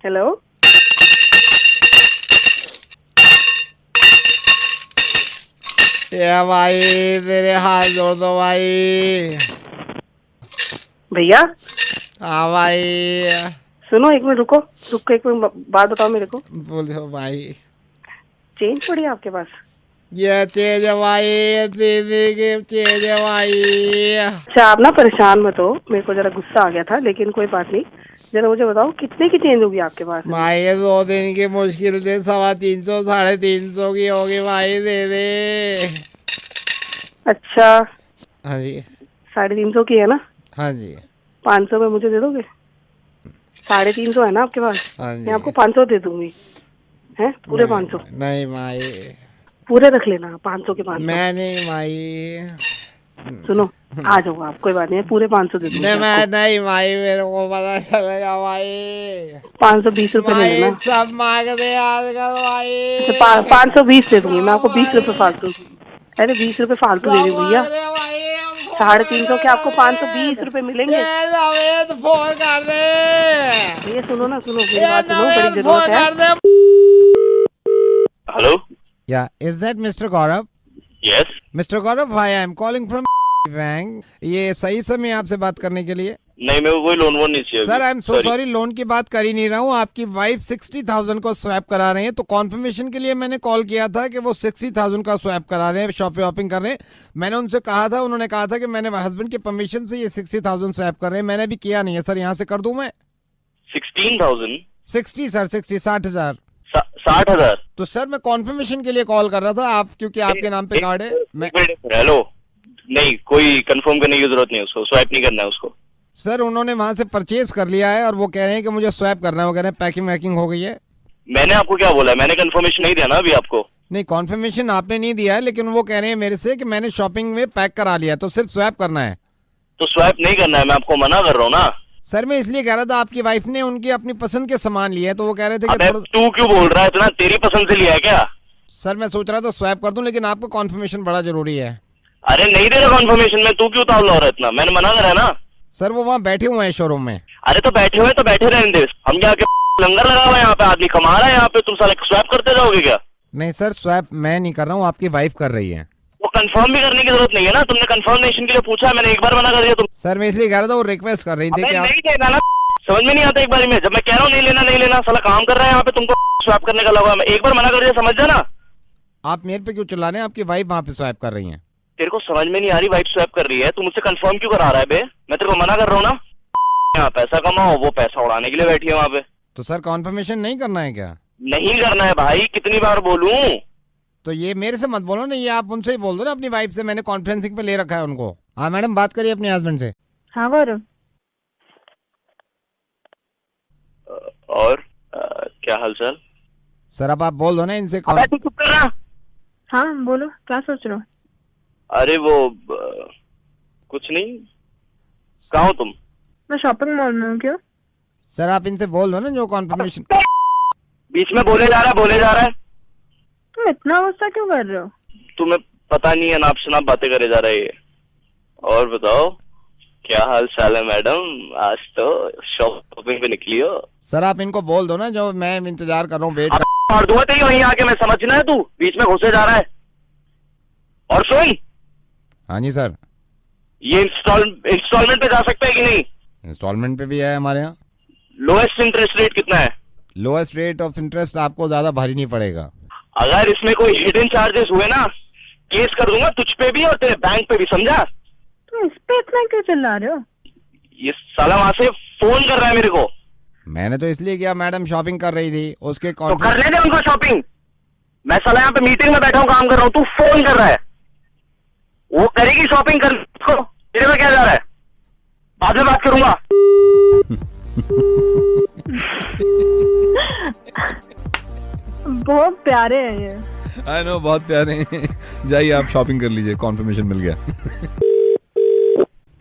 हेलो ये भाई तेरे हाथ जोड़ दो भाई। भैया हाँ भाई। सुनो एक मिनट रुको एक मिनट बात बताओ मेरे को। बोलो भाई। चेंज पड़ी है आपके पास? ये चेंज भाई, दीदी की चेंज भाई। अच्छा आप ना परेशान मत हो, मेरे को जरा गुस्सा आ गया था, लेकिन कोई बात नहीं। जरा मुझे बताओ कितने की चेंज होगी आपके पास? भाई 2 दिन की मुश्किल से 350 350 की होगी भाई, दे दे। अच्छा हाँ जी 350 की है ना? हाँ जी 500 में मुझे दे दोगे? 350 है ना आपके पास? हाँ जी। मैं आपको 500 दे दूंगी। हैं पूरे 500? नहीं भाई पूरे रख लेना 500 के 500। मैं नहीं भाई। सुनो आ जाओ आप, कोई बात नहीं, पूरे 500 दे दूंगी। मैं नहीं भाई, मेरे को पता चलेगा भाई। 520 रुपए ले लेना। सब मांग दे आजकल भाई। 520 दे दूंगी मैं आपको, 20 रुपए फालतू। अरे 20 रुपए फालतू दे रही भैया। 350 के आपको 520 रुपए मिलेंगे। फोन कर दे। ये सुनो ना, सुनो मेरी बात सुनो, बड़ी जरूरत है। Hello? Yeah, is that Mr. Gaurav? Yes. Mr. Gaurav, hi, I'm calling from bank. ये सही समय आपसे बात करने के लिए? नहीं, मैं कोई लोन वोन नहीं चाहिए। Sir I am so sorry, loan की बात कर ही नहीं रहा हूँ। आपकी वाइफ 60,000 को स्वैप करा रहे हैं, तो कॉन्फर्मेशन के लिए मैंने कॉल किया था कि वो 60,000 का स्वैप करा रहे हैं, शॉपिंग कर रहे हैं। मैंने उनसे कहा था, उन्होंने कहा था कि मैंने हस्बैंड की परमिशन से ये 60,000 स्वैप कर रहे हैं। मैंने अभी किया नहीं है सर, यहाँ से कर दूं मैं? 16,000? 60 सर, 60,000। 60,000? तो सर मैं कॉन्फर्मेशन के लिए कॉल कर रहा था, आप क्योंकि आपके नाम पे कार्ड है। हेलो, नहीं कोई कंफर्म करने की जरूरत नहीं है, उसको स्वैप नहीं करना है उसको। सर उन्होंने वहाँ से परचेज कर लिया है और वो कह रहे हैं कि मुझे स्वैप करना है, वो कह रहे हैं पैकिंग वैकिंग हो गई है। मैंने आपको क्या बोला? मैंने कंफर्मेशन नहीं दिया ना अभी आपको। नहीं कॉन्फर्मेशन आपने नहीं दिया है, लेकिन वो कह रहे हैं मेरे से कि मैंने शॉपिंग में पैक करा लिया, तो सिर्फ स्वैप करना है। तो स्वैप नहीं करना है, मैं आपको मना कर रहा हूँ ना। सर मैं इसलिए कह रहा था, आपकी वाइफ ने उनकी अपनी पसंद के सामान लिए, तो वो कह रहे थे कि तू क्यों बोल रहा है इतना? तेरी पसंद से लिया है क्या? सर मैं सोच रहा था स्वैप कर दूं, लेकिन आपको कॉन्फर्मेशन बड़ा जरूरी है। अरे नहीं दे रहा कॉन्फर्मेशन में, तू क्यों उतावला हो रहा है इतना? मैंने मना करा है ना। सर वो वहाँ बैठे हुए हैं शोरूम में। अरे तो बैठे हुए तो बैठे रहने दे, हम क्या लंगर लगा हुआ है यहाँ पे, आदमी कमा रहा है यहाँ पे, तुम साले स्वैप करते जाओगे क्या? नहीं सर स्वैप मैं नहीं कर रहा हूँ, आपकी वाइफ कर रही है। वो कंफर्म भी करने की जरूरत नहीं है ना, तुमने कंफर्मेशन के लिए पूछा, मैंने एक बार मना कर दिया तुम। सर मैं इसलिए कह रहा था, वो रिक्वेस्ट कर रही थी कि नहीं देना ना, समझ में नहीं आता एक बार में, जब मैं कह रहा हूँ नहीं लेना, साला काम कर रहा है यहाँ पे, तुमको स्वैप करने का लगा। मैं एक बार मना कर दिया, समझ जाना। आप मेरे पे क्यों चिल्ला रहे हैं? आपकी वाइफ वहाँ पे स्वैप कर रही है। तेरे को समझ में नहीं आ रही? वाइफ स्वैप कर रही है, तू मुझसे कंफर्म क्यों करा रहा है बे? मैं तेरे को मना कर रहा हूँ ना, यहाँ पैसा कमाओ, वो पैसा उड़ाने के लिए बैठी है वहाँ पे। तो सर कॉन्फर्मेशन नहीं करना है क्या? नहीं करना है भाई, कितनी बार बोलूं? तो ये मेरे से मत बोलो ना, ये आप उनसे ही बोल दो ना, अपनी वाइफ से। मैंने कॉन्फ्रेंसिंग पे ले रखा है उनको। हाँ मैडम बात करिए अपने हस्बैंड से। हाँ गौरव। और क्या हालचाल? सर अब आप बोल दो ना इनसे। हाँ बोलो, क्या सोच रहे हो? अरे वो कुछ नहीं, कहाँ हो तुम? मैं शॉपिंग मॉल में हूँ। क्यों? सर आप इनसे बोल दो ना जो कॉन्फर्मेशन। बीच में बोले जा रहा है। तुम इतना गुस्सा क्यों कर रहे हो? तुम्हें पता नहीं है, नाप शनाप बातें करे जा रही है। और बताओ क्या हाल चाल है मैडम? आज तो शॉपिंग पे निकली हो। सर आप इनको बोल दो ना, जो मैं इंतजार कर रहा हूँ, वेट मार दूंगा तेरी वहीं आके, मैं समझना है, तू बीच में घुसे जा रहा है। और सुन। हाँ जी सर। ये इंस्टॉलमेंट पे जा सकता है कि नहीं? इंस्टॉलमेंट पे भी है हमारे यहाँ। लोएस्ट इंटरेस्ट रेट कितना है? लोएस्ट रेट ऑफ इंटरेस्ट आपको ज्यादा भारी नहीं पड़ेगा। अगर इसमें कोई हिडन चार्जेस हुए ना, केस कर दूंगा तुझ पे भी और तेरे बैंक पे भी, समझा? तो इस पे इतना क्यों चिल्ला रहे हो? ये साला वहां से फोन कर रहा है मेरे को। मैंने तो इसलिए किया, मैडम शॉपिंग कर रही थी, उसके तो करने दे उनको शॉपिंग। मैं साला यहाँ पे मीटिंग में बैठा हूँ, काम कर रहा हूँ, तू फोन कर रहा है। वो करेगी शॉपिंग कर को, तेरे में क्या जा रहा है? बाद में बात करूंगा। बहुत प्यारे हैं ये। आई नो, बहुत प्यारे हैं। जाइए आप शॉपिंग कर लीजिए, कॉन्फर्मेशन मिल गया।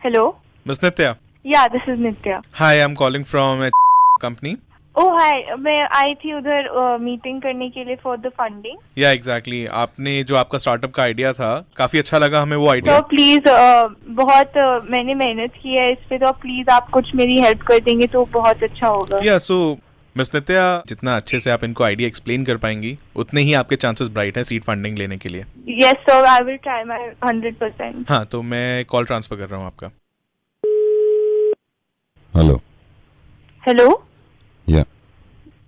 Hello miss Nitya. Yeah this is Nitya. Hi, I am calling from a company. Oh hi, मैं आई थी उधर मीटिंग करने के लिए for the funding. Yeah exactly, आपने जो आपका स्टार्टअप का आइडिया था, काफी अच्छा लगा हमें वो आइडिया। तो प्लीज बहुत मैंने मेहनत की है इस पे, तो प्लीज आप कुछ मेरी हेल्प कर देंगे तो बहुत अच्छा होगा। या सो मिस नित्या, जितना अच्छे से आप इनको आइडिया एक्सप्लेन कर पाएंगी उतने ही आपके चांसेस ब्राइट है सीड फंडिंग लेने के लिए। Yes sir, I will try my 100%। हाँ, तो मैं कॉल ट्रांसफर कर रहा हूँ आपका। हेलो। हेलो। या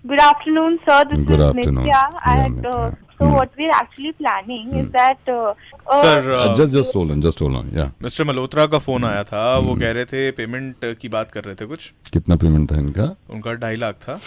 Good afternoon, sir. This Good is afternoon. Nitya. Yeah, And so what we're actually planning is that sir just hold on. Yeah. Mister Malhotra का phone आया था, वो कह रहे थे पेमेंट की बात कर रहे थे कुछ। कितना पेमेंट था इनका? उनका 2.5 लाख था।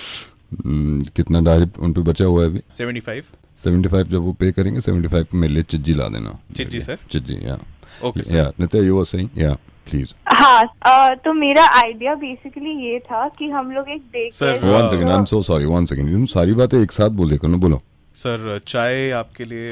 कितना डायरेक्ट उन पे बचा हुआ है अभी? 75 जब वो पे करेंगे 75 पे मेरे लिए चिज्जी ला देना। चिज्जी सर? चिज्जी, या। Okay sir. या नित्या, यू वर सेइंग, या प्लीज। हाँ, तो मेरा आइडिया बेसिकली ये था कि हम लोग एक day sir, one second, I am so sorry, one second, तुम सारी बातें एक साथ बोले करो ना, बोलो। सर चाय आपके लिए।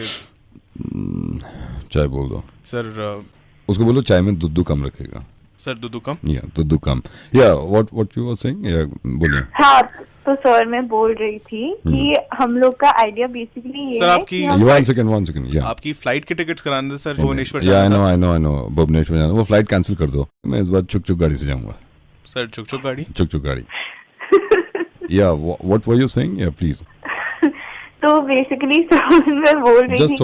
चाय बोल दो सर। उसको बोलो चाय में दूध कम रखेगा। सर दूध कम? या दूध कम। या व्हाट यू वर सेइंग, या बोलिए। हाँ, तो सर मैं बोल रही थी कि हम लोग का आइडिया बेसिकली ये सर, है आपकी वन सेकंड, या आपकी फ्लाइट के टिकट्स कराने थे सर, भुवनेश्वर। या आई नो भुवनेश्वर जाना, वो फ्लाइट कैंसिल कर दो, मैं इस बार चुक गाड़ी से जाऊंगा। सर चुक गाड़ी? चुक गाड़ी। या व्हाट वर यू सेइंग, या प्लीज। तो बेसिकली मैं बोल रही थी जस्ट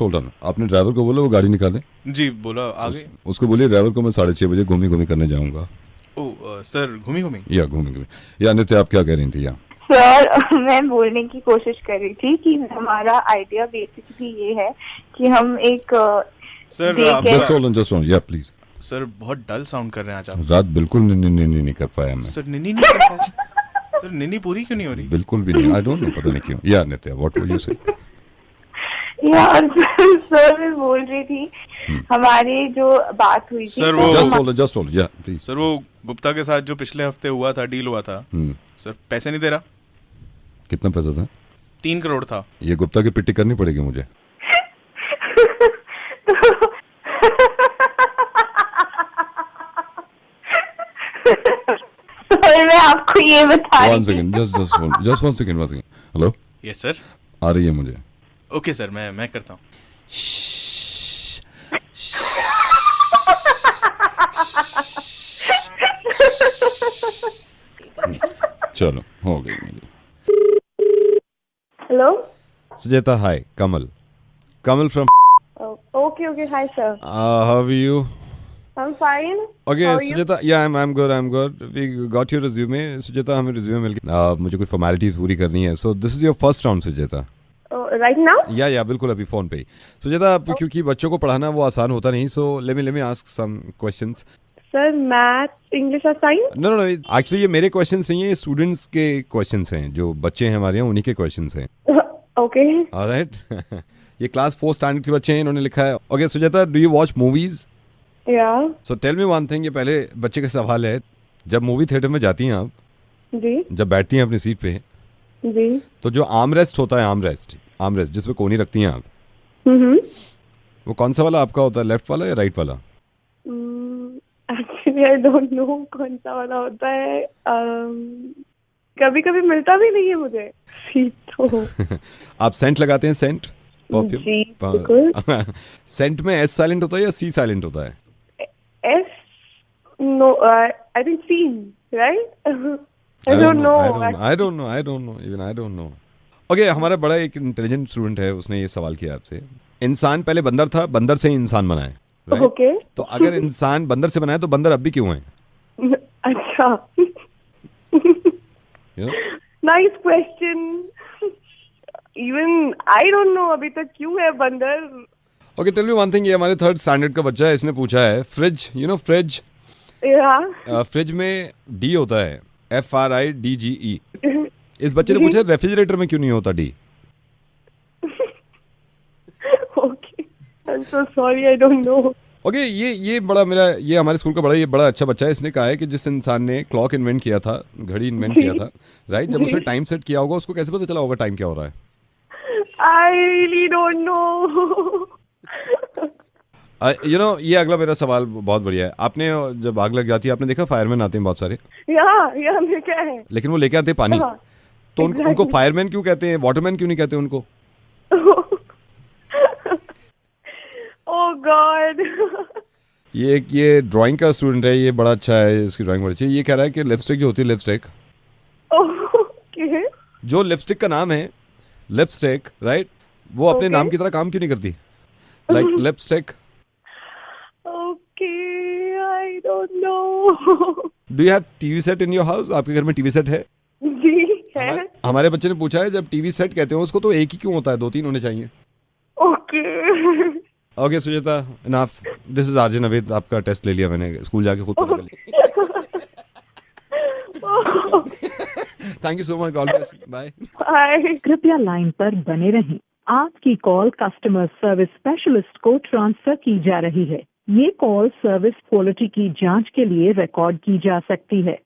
होल्ड ऑन, अपने ड्राइवर को बोलो वो गाड़ी निकाले। जी बोला, आगे उसको बोलिए ड्राइवर को मैं 6:30 बजे घूमी करने जाऊंगा। सर घूमी या नित्या, आप क्या कह रही थी? या सर, मैं बोलने की कोशिश कर रही थी कि हमारा आइडिया बेसिकली ये है कि हम एक सर जस्ट होल्ड ऑन, या प्लीज। सर बहुत डल साउंड कर रहे हैं आज आप। रात बिल्कुल नहीं कर पाया मैं। सर निन्नी नहीं कर पाया? सर निन्नी पूरी क्यों नहीं हो रही? बिल्कुल भी नहीं, आई डोंट नो, पता नहीं क्यों। या नित्या, व्हाट वर यू से? यार सर मैं बोल रही थी हमारी जो बात हुई थी। सर वो जस्ट होल्ड, या प्लीज। सर वो गुप्ता के साथ जो पिछले हफ्ते हुआ था, डील हुआ था, सर पैसे नहीं दे रहा। कितना पैसा था? 3 करोड़ था। ये गुप्ता की पिट्टी करनी पड़ेगी मुझे। मैं आपको ये बता रही थी। Just one second. Hello. Yes sir. आ रही है मुझे। ओके सर, मैं करता हूँ। चलो, हो गई। Hello Sujeta, hi, Kamal from. Okay hi sir. How are you? I'm fine. Okay, Sujata, yeah, I'm good. We got your resume. Sujata, हमें resume मिल गया। मुझे कुछ formalities पूरी करनी है। So this is your first round, Sujata. Right now? Yeah, बिल्कुल अभी phone पे ही। Sujata, क्योंकि बच्चों को पढ़ाना वो आसान होता नहीं, so let me ask some questions. Sir, math, English और science? No. Actually ये मेरे questions नहीं है, ये students के questions हैं, जो बच्चे हैं हमारे यहाँ, उन्हीं के questions हैं। Okay. All right. ये class 4 standard के बच्चे हैं, इन्होंने लिखा है। Okay, Sujata, do you watch movies? Yeah. So tell me one thing, ये पहले बच्चे का सवाल है, जब मूवी थिएटर में जाती हैं आप, जी, जब बैठती हैं अपनी सीट पे, जी, तो जो आर्म रेस्ट होता है, आर्म रेस्ट जिसमें कोनी रखती हैं आप, वो कौन सा वाला आपका होता है, लेफ्ट वाला या राइट वाला? Actually I don't know कौन सा वाला होता है, कभी कभी मिलता भी नहीं है मुझे सीट तो। आप सेंट लगाते हैं, सेंट परफ्यूम? सेंट में एस साइलेंट होता है या सी साइलेंट होता है? S, no, I think C, right? I don't know. Even I don't know. Okay, हमारा बड़ा एक इंटेलिजेंट स्टूडेंट है, उसने ये सवाल किया आपसे। इंसान पहले बंदर था, बंदर से ही इंसान बना है, right? Okay. तो अगर इंसान बंदर से बना है तो बंदर अब भी क्यों है? अच्छा। Nice question. Even I don't know अभी तक क्यों है बंदर। Okay, tell me one thing, ये हमारे 3rd स्टैंडर्ड का बच्चा है, इसने पूछा है fridge, you know fridge, fridge में डी होता है, FRIDGE। इस बच्चे ने पूछा रेफ्रिजरेटर में क्यों नहीं होता D. Okay, I am so sorry, I don't no. Okay, ये बड़ा मेरा, ये हमारे स्कूल का बड़ा अच्छा बच्चा है। इसने कहा है कि जिस इंसान ने क्लॉक इन्वेंट किया था, घड़ी इन्वेंट किया था, राइट, जब उसने टाइम सेट किया होगा उसको कैसे पता चला होगा टाइम क्या हो रहा है। I really don't know. You know, ये अगला मेरा सवाल बहुत बढ़िया है। आपने जब आग लग जाती है, आपने देखा फायरमैन आते हैं बहुत सारे, या में क्या है, लेकिन वो लेके आते हैं पानी, तो उनको फायरमैन क्यों कहते हैं, वाटरमैन क्यों नहीं कहते उनको। ओह गॉड। ये ड्राइंग का स्टूडेंट है, ये बड़ा अच्छा है, इसकी ड्राइंग बड़ी अच्छी है। ये कह रहा है कि लिपस्टिक जो होती है, लिपस्टिक, जो लिपस्टिक का नाम है लिपस्टिक, राइट, वो अपने नाम की तरह काम क्यों नहीं करती, like lipstick. Okay, I don't no. Do you have TV set in your house? आपके घर में टीवी सेट है? जी है। हमारे बच्चे ने पूछा है जब टीवी सेट कहते हैं उसको तो एक ही क्यों होता है, 2-3 होने चाहिए। Okay Sujata, enough, this is RJ Naved. आपका टेस्ट ले लिया मैंने, स्कूल जाके खुद पता कर लिया। Thank you so much, God bless, bye. कृपया लाइन पर बने रहें, आपकी कॉल कस्टमर सर्विस स्पेशलिस्ट को ट्रांसफर की जा रही है। ये कॉल सर्विस क्वालिटी की जांच के लिए रिकॉर्ड की जा सकती है।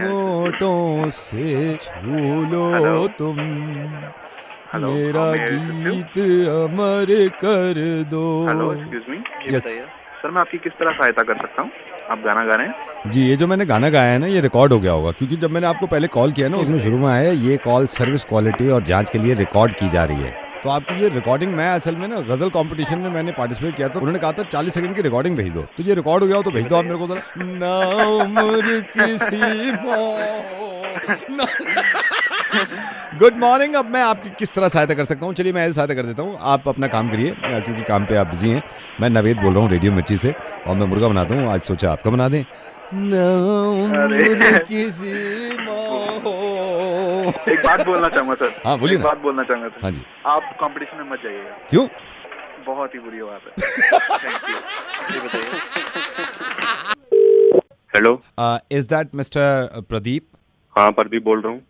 होठों से छू लो तुम मेरा गीत अमर कर दो। हेलो, एक्सक्यूज मी, ये बताइए सर मैं आपकी किस तरह सहायता कर सकता हूँ? आप गाना गा रहे हैं? जी, ये जो मैंने गाना गाया है ना, ये रिकॉर्ड हो गया होगा, क्योंकि जब मैंने आपको पहले कॉल किया ना, उसमें शुरू में आया ये कॉल सर्विस क्वालिटी और जांच के लिए रिकॉर्ड की जा रही है। तो आपकी ये रिकॉर्डिंग, मैं असल में ना गजल कंपटीशन में मैंने पार्टिसिपेट किया था, उन्होंने कहा था 40 सेकंड की रिकॉर्डिंग भेज दो, तो ये रिकॉर्ड हो गया हो तो भेज दो आप मेरे को जरा। ना उम्र किसी गुड मॉर्निंग। अब मैं आपकी किस तरह सहायता कर सकता हूँ? चलिए मैं ऐसे सहायता कर देता हूँ, आप अपना काम करिए, क्योंकि काम पे आप बिजी हैं। मैं नवेद बोल रहा हूँ रेडियो मिर्ची से, और मैं मुर्गा बनाता हूँ, आज सोचा आपका बना दें। किसी एक बात बोलना चाहूंगा सर। हाँ बोलिए। बात बोलना चाहूंगा सर। हाँ जी। आप कंपटीशन में मत जाइएगा। क्यों? बहुत ही बुरी बात है। Thank you. बताइए। Hello, is that mister Pradeep? हाँ, प्रदीप बोल रहा हूँ।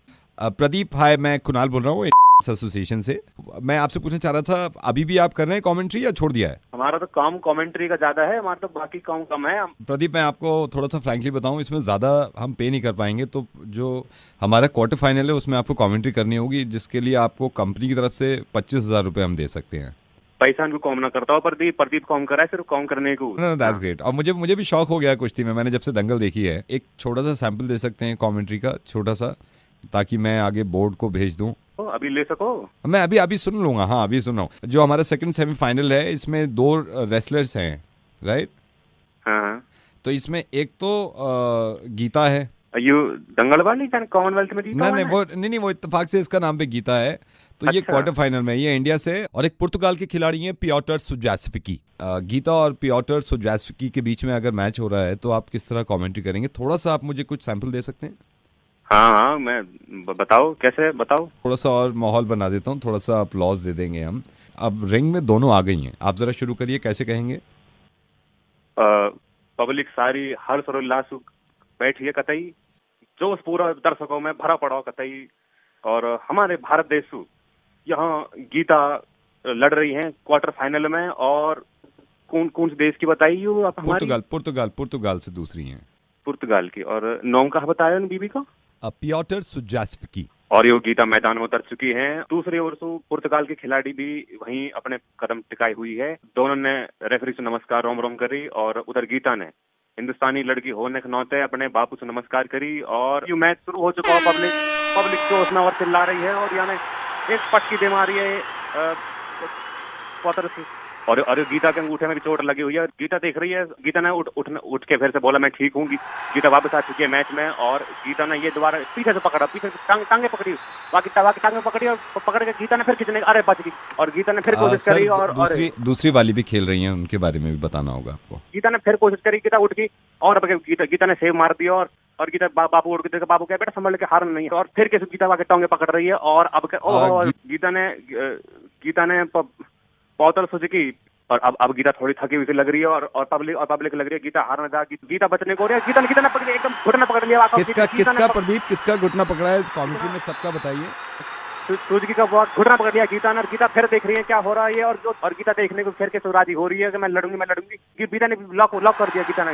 प्रदीप, हाय, मैं कुणाल बोल रहा हूँ एसोसिएशन से। मैं आपसे पूछना चाह रहा था, अभी भी आप कर रहे हैं कमेंट्री या छोड़ दिया है? हमारा तो काम कमेंट्री का ज्यादा है, हमारा तो बाकी काम कम है। प्रदीप, मैं आपको थोड़ा सा फ्रैंकली बताऊं, इसमें ज्यादा हम पे नहीं कर पाएंगे, तो जो हमारा क्वार्टर फाइनल है उसमें आपको कमेंट्री करनी होगी, जिसके लिए आपको कंपनी की तरफ से 25,000 रुपए हम दे सकते हैं। पैसा इनको कॉम ना करता हूँ, प्रदीप कॉम करा है, सिर्फ कॉम करने को। That's great. और मुझे भी शौक हो गया कुश्ती में, मैंने जब से दंगल देखी है। एक छोटा सा सैंपल दे सकते हैं कमेंट्री का, छोटा सा, ताकि मैं आगे बोर्ड को भेज दूं। अभी ले सको? मैं अभी सुन लूंगा। हाँ, अभी सुन रहा हूँ। जो हमारा सेकंड सेमीफाइनल है, इसमें 2 रेसलर्स हैं, राइट? हाँ। तो इसमें एक तो गीता है। यू दंगल वाली कॉमनवेल्थ में जीता? नहीं, वो इत्तेफाक से इसका नाम पे गीता है। तो ये क्वार्टर फाइनल में, ये इंडिया से, और एक पुर्तगाल के खिलाड़ी हैं पियोटर सुजास्विकी। गीता और पियोटर सुजास्विकी के बीच में अगर मैच हो रहा है तो आप किस तरह कमेंट्री करेंगे? थोड़ा सा आप मुझे कुछ सैंपल दे सकते हैं? हाँ, मैं बताओ कैसे, बताओ। थोड़ा सा और माहौल बना देता हूँ, थोड़ा सा अपलॉज दे देंगे हम। अब रिंग में दोनों आ गई हैं, आप जरा शुरू करिए, कैसे कहेंगे? पब्लिक सारी हर सरोल्लास बैठिए कतई, जोश पूरा दर्शकों में भरा पड़ा कतई, और हमारे भारत देश यहाँ गीता लड़ रही हैं क्वार्टर फाइनल में, और कौन से देश की बताइए आप? पुर्तगाल से दूसरी हैं। पुर्तगाल की, और नाम कहाँ बताया उन बीबी का? पियोटर सुजास्विकी। और ये गीता मैदान में उतर चुकी हैं। दूसरी ओर से पुर्तगाल के खिलाड़ी भी वहीं अपने कदम टिकाई हुई है। दोनों ने रेफरी से नमस्कार रोम रोम करी, और उधर गीता ने हिंदुस्तानी लड़की होने के नाते अपने बापू से नमस्कार करी। और ये मैच शुरू हो चुका है, पब्लिक जोश में और चिल्ला रही है, और यानी एक पटकी दे मारी है और गीता के अंगूठे में भी चोट लगी हुई है। गीता देख रही है, गीता ने उठ के फिर से बोला मैं ठीक हूँ। गीता वापस आ चुकी है मैच में और गीता ने ये दोबारा पीछे से पकड़ा, पीछे से टांगे पकड़ी, बाकी टांगे पकड़ी और पकड़ के गीता ने फिर खींचने, अरे बच गई और गीता ने फिर कोशिश करी और दूसरी वाली भी खेल रही हैं, उनके बारे में भी बताना होगा आपको। गीता ने फिर कोशिश करी, गीता उठ गई और गीता ने सेव मार दिया और गीता बाबू उड़ गए, बाबू क्या बेटा संभल के हारना नहीं है और फिर कैसे गीता के टांगे पकड़ रही है और अब गीता ने बोतल सुजुकी और अब गीता थोड़ी थकी हुई लग रही है और पब्लिक लग रही है गीता हारना जा, गीता बचने को रही है। गीता ने पकड़ एकदम घुटना पकड़ लिया। किसका प्रदीप किसका घुटना पकड़ा है कमेंट्री में सबका बताइए। सुजुकी का बहुत घुटना पकड़ लिया गीता ने और गीता फिर देख रही है क्या हो रहा है और गीता देखने को फिर के राजी हो रही है कि मैं लड़ूंगी। गीता ने लॉक कर दिया, गीता ने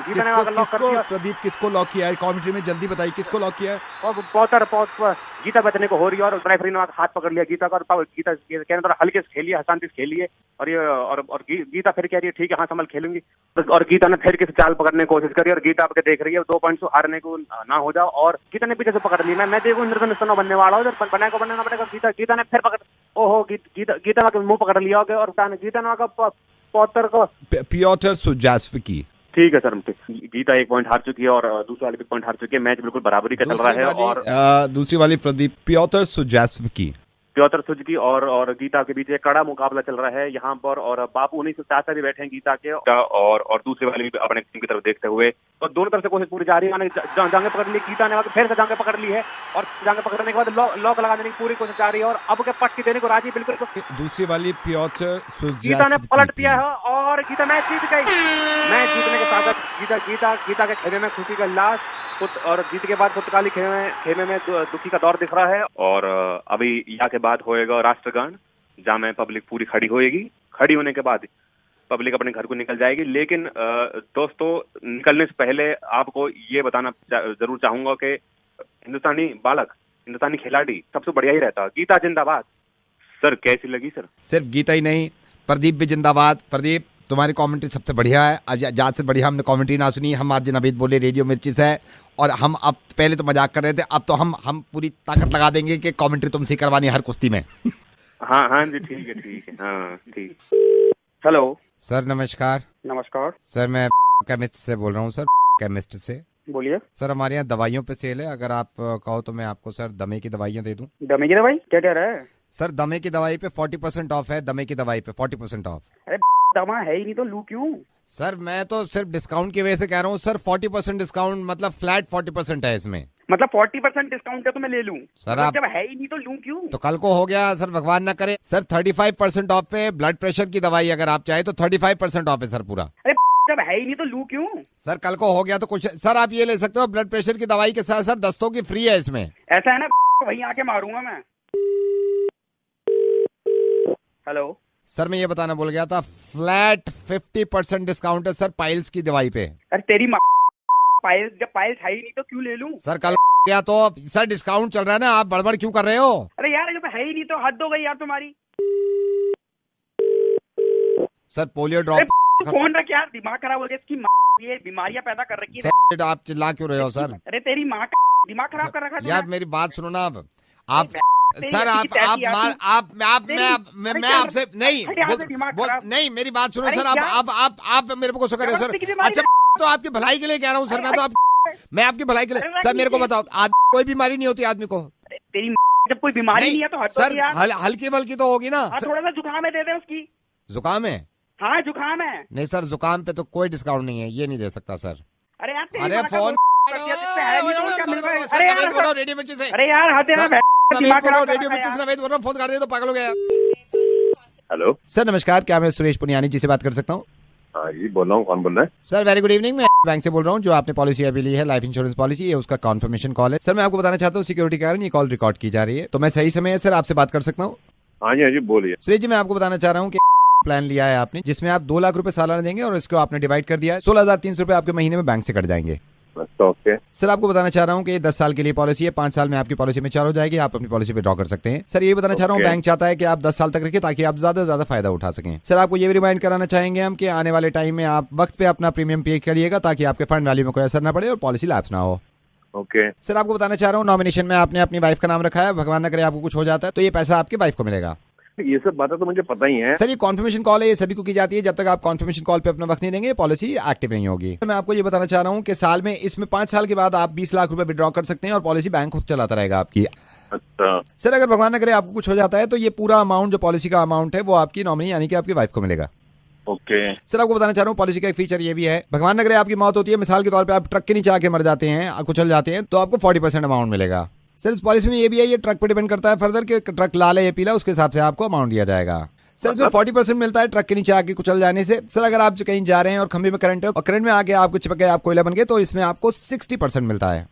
लॉक कर दिया। प्रदीप किसको लॉक किया है कमेंट्री में जल्दी बताइए, किसको लॉक किया है? और गीता बचने को हो रही है और रेफरी ने हाथ पकड़ लिया गीता का और गीता कहने थोड़ा हल्के से खेलिए, शांति से खेलिए और गीता फिर कह रही है ठीक है हाँ संभल खेलूंगी और गीता ने फिर किसी चाल पकड़ने की कोशिश करी और गीता आपके देख रही है 2 पॉइंट से हारने को ना हो जाओ और गीता ने पीछे से पकड़ ली। मैं देखूं इंद्रधनुष बनने वाला हूँ, बनना पड़ेगा। गीता ने फिर पकड़, ओहो गीता का मुंह पकड़ लिया और गीता ने पियोटर सुजास्विकी। ठीक है सर, गीता 1 पॉइंट हार चुकी है और दूसरी वाली 1 पॉइंट हार चुकी है। मैच बिल्कुल बराबरी का चल रहा है और दूसरी वाली प्रदीप पियोटर सुजास्विकी और गीता के बीच एक कड़ा मुकाबला चल रहा है यहाँ पर और बापू उन्हीं से चाचा भी बैठे हैं गीता के और दूसरे वाले भी अपने टीम की तरफ देखते हुए और दोनों तरफ से कोशिश पूरी जारी है। जांघें पकड़ ली गीता ने, फिर से जांघें पकड़ ली है और जांघें पकड़ने के बाद लॉक लगा देने की पूरी कोशिश जारी है और अब के पट्टी देने को राजी बिल्कुल। दूसरी वाली पियोटर गीता ने पलट दिया है और गीता मैच जीत गई। मैच जीतने के साथ गीता के खेमे में खुशी का उल्लास और जीत के बाद पुर्तगाली खेमे में दुखी का दौर दिख रहा है और अभी यहाँ के बाद होएगा राष्ट्रगान जहाँ में पब्लिक पूरी खड़ी होएगी। खड़ी होने के बाद पब्लिक अपने घर को निकल जाएगी। लेकिन दोस्तों निकलने से पहले आपको ये बताना जरूर चाहूंगा कि हिंदुस्तानी बालक, हिंदुस्तानी खिलाड़ी सबसे बढ़िया ही रहता। गीता जिंदाबाद। सर कैसी लगी सर? सिर्फ गीता ही नहीं, प्रदीप भी जिंदाबाद। प्रदीप तुम्हारी कमेंट्री सबसे बढ़िया है, आज से बढ़िया हमने कमेंट्री ना सुनी। हम आरजे नवीद बोले रेडियो मिर्ची से और हम अब पहले तो मजाक कर रहे थे, अब तो हम पूरी ताकत लगा देंगे कि कमेंट्री तुमसे करवानी हर कुश्ती में। हाँ जी ठीक है हाँ ठीक। हेलो सर नमस्कार। नमस्कार सर मैं केमिस्ट से बोल रहा हूँ सर, केमिस्ट से। बोलिए सर हमारे यहाँ दवाइयों पे सेल है, अगर आप कहो तो मैं आपको सर दमे की दवाइयाँ दे दूँ। दमे की दवाई क्या कह रहा है सर? दमे की दवाई पे 40% ऑफ है, दमे की दवाई पे 40% ऑफ। अरे दमा है ही नहीं तो लू क्यों? सर मैं तो सिर्फ डिस्काउंट की वजह से कह रहा हूँ सर। 40% डिस्काउंट मतलब फ्लैट 40% है इसमें। मतलब 40% डिस्काउंट है तो मैं ले लूं? सर आप जब है ही नहीं तो लूं क्यों? तो कल को हो गया सर, भगवान ना करे। सर 35% ऑफ पे ब्लड प्रेशर की दवाई अगर आप चाहे तो 35% ऑफ है सर पूरा। अरे जब है ही नहीं तो लूं क्यों? सर कल को हो गया तो कुछ सर आप ये ले सकते हो, ब्लड प्रेशर की दवाई के साथ सर दस्तों की फ्री है इसमें। ऐसा है ना, वहीं आके मारूंगा मैं। हेलो सर मैं ये बताना भूल गया था, फ्लैट 50% डिस्काउंट है सर पाइल्स की दवाई पे। अरे तेरी पाइल्स, जब पाइल्स है ही नहीं तो क्यों ले लूं? सर कल गया तो सर डिस्काउंट चल रहा है ना, आप बड़बड़ क्यों कर रहे हो? अरे यार जब है ही नहीं तो हद हो गई यार तुम्हारी। सर पोलियो ड्रॉप फोन रख यार, दिमाग खराब हो गया इसकी ये बीमारियां पैदा कर रखी है। आप चिल्ला क्यों रहे हो सर? अरे तेरी माँ का दिमाग खराब कर रखा है यार। मेरी बात सुनो ना, अब आप सर मैं आपसे नहीं मेरी बात सुनो सर। आप मेरे को गुस्सा कर रहे हो सर। अच्छा तो आपकी भलाई के लिए कह रहा हूँ सर, मैं आपकी भलाई के लिए। सर मेरे को बताओ, कोई बीमारी नहीं होती आदमी को? तेरी जब कोई बीमारी नहीं है तो सर हल्की बल्की तो होगी ना। थोड़ा सा जुकाम है, दे दे उसकी। जुकाम है? हाँ जुकाम है। नहीं सर जुकाम पे तो कोई डिस्काउंट नहीं है, ये नहीं दे सकता सर। अरे यार अरे फोन रेडियो मिर्ची से। अरे यार रेडियो मिर्ची से नवेद बोल रहा हूँ, फोन कर दे तो पागल हो गया। हेलो सर नमस्कार, क्या मैं सुरेश पुनियानी जी से बात कर सकता हूँ? हाँ जी बोल रहा हूँ, कौन बोल रहा है? सर वेरी गुड इवनिंग, मैं बैंक से बोल रहा हूँ। जो आपने पॉलिसी अभी ली है लाइफ इंश्योरेंस पॉलिसी, ये उसका कॉन्फर्मेशन कॉल है। सर मैं आपको बताना चाहता हूँ सिक्योरिटी के कारण ये कॉल रिकॉर्ड की जा रही है, तो मैं सही समय है सर आपसे बात कर सकता हूँ? हाँ जी बोलिए। सुरेश जी मैं आपको बताना चाह रहा हूँ कि प्लान लिया है आपने जिसमें आप 2 लाख रुपए सालाना देंगे और इसको आपने डिवाइड कर दिया है। 16,300 रुपए आपके महीने में बैंक से कट जाएंगे। ओके सर आपको बताना चाह रहा हूँ कि 10 साल के लिए पॉलिसी है, 5 साल में आपकी पॉलिसी में 4 हो जाएगी, आप अपनी पॉलिसी विड्रॉ कर सकते हैं। सर ये बताना चाह रहा हूँ बैंक चाहता है कि आप 10 साल तक रखिए ताकि आप ज्यादा से ज्यादा फायदा उठा सकें। सर आपको ये भी रिमाइंड कराना चाहेंगे हम कि आने वाले टाइम में आप वक्त पे अपना प्रीमियम पे करिएगा ताकि आपके फंड वैल्यू में कोई असर ना पड़े और पॉलिसी लैप्स ना हो। ओके सर आपको बताना चाह रहा हूँ नॉमिनेशन में आपने अपनी वाइफ का नाम रखा है, भगवान न करे आपको कुछ हो जाता है तो ये पैसा आपकी वाइफ को मिलेगा। ये सब बातें तो मुझे पता ही है सर। ये कॉन्फर्मेशन कॉल है, ये सभी को की जाती है। जब तक आप कॉन्फर्मेशन कॉल पे अपना वक्त नहीं देंगे पॉलिसी एक्टिव नहीं होगी। मैं आपको ये बताना चाह रहा हूँ कि साल में इसमें 5 साल के बाद आप 20 लाख रुपए विड्रॉ कर सकते हैं और पॉलिसी बैंक खुद चलाता रहेगा आपकी। अच्छा सर, अगर भगवान न करे आपको कुछ हो जाता है तो ये पूरा अमाउंट जो पॉलिसी का अमाउंट है वो आपकी नॉमिनी यानी कि आपकी वाइफ को मिलेगा। ओके सर, आपको बताना चाह रहा हूँ पॉलिसी का एक फीचर ये भी है, भगवान न करे आपकी मौत होती है, मिसाल के तौर पे आप ट्रक के नीचे आके मर जाते हैं, कुचल जाते हैं, तो आपको 40% अमाउंट मिलेगा। सर, इस पॉलिसी में ये भी है, ये ट्रक पे डिपेंड करता है फर्दर कि ट्रक लाल है या पीला, उसके हिसाब से आपको अमाउंट दिया जाएगा। सर, इसमें 40% मिलता है ट्रक के नीचे आके कुचल जाने से। सर, अगर आप कहीं जा रहे हैं और खंभे में करंट है और करंट में आके आपको चिपक गए, आप कोयला बन गए, तो इसमें आपको 60% मिलता है।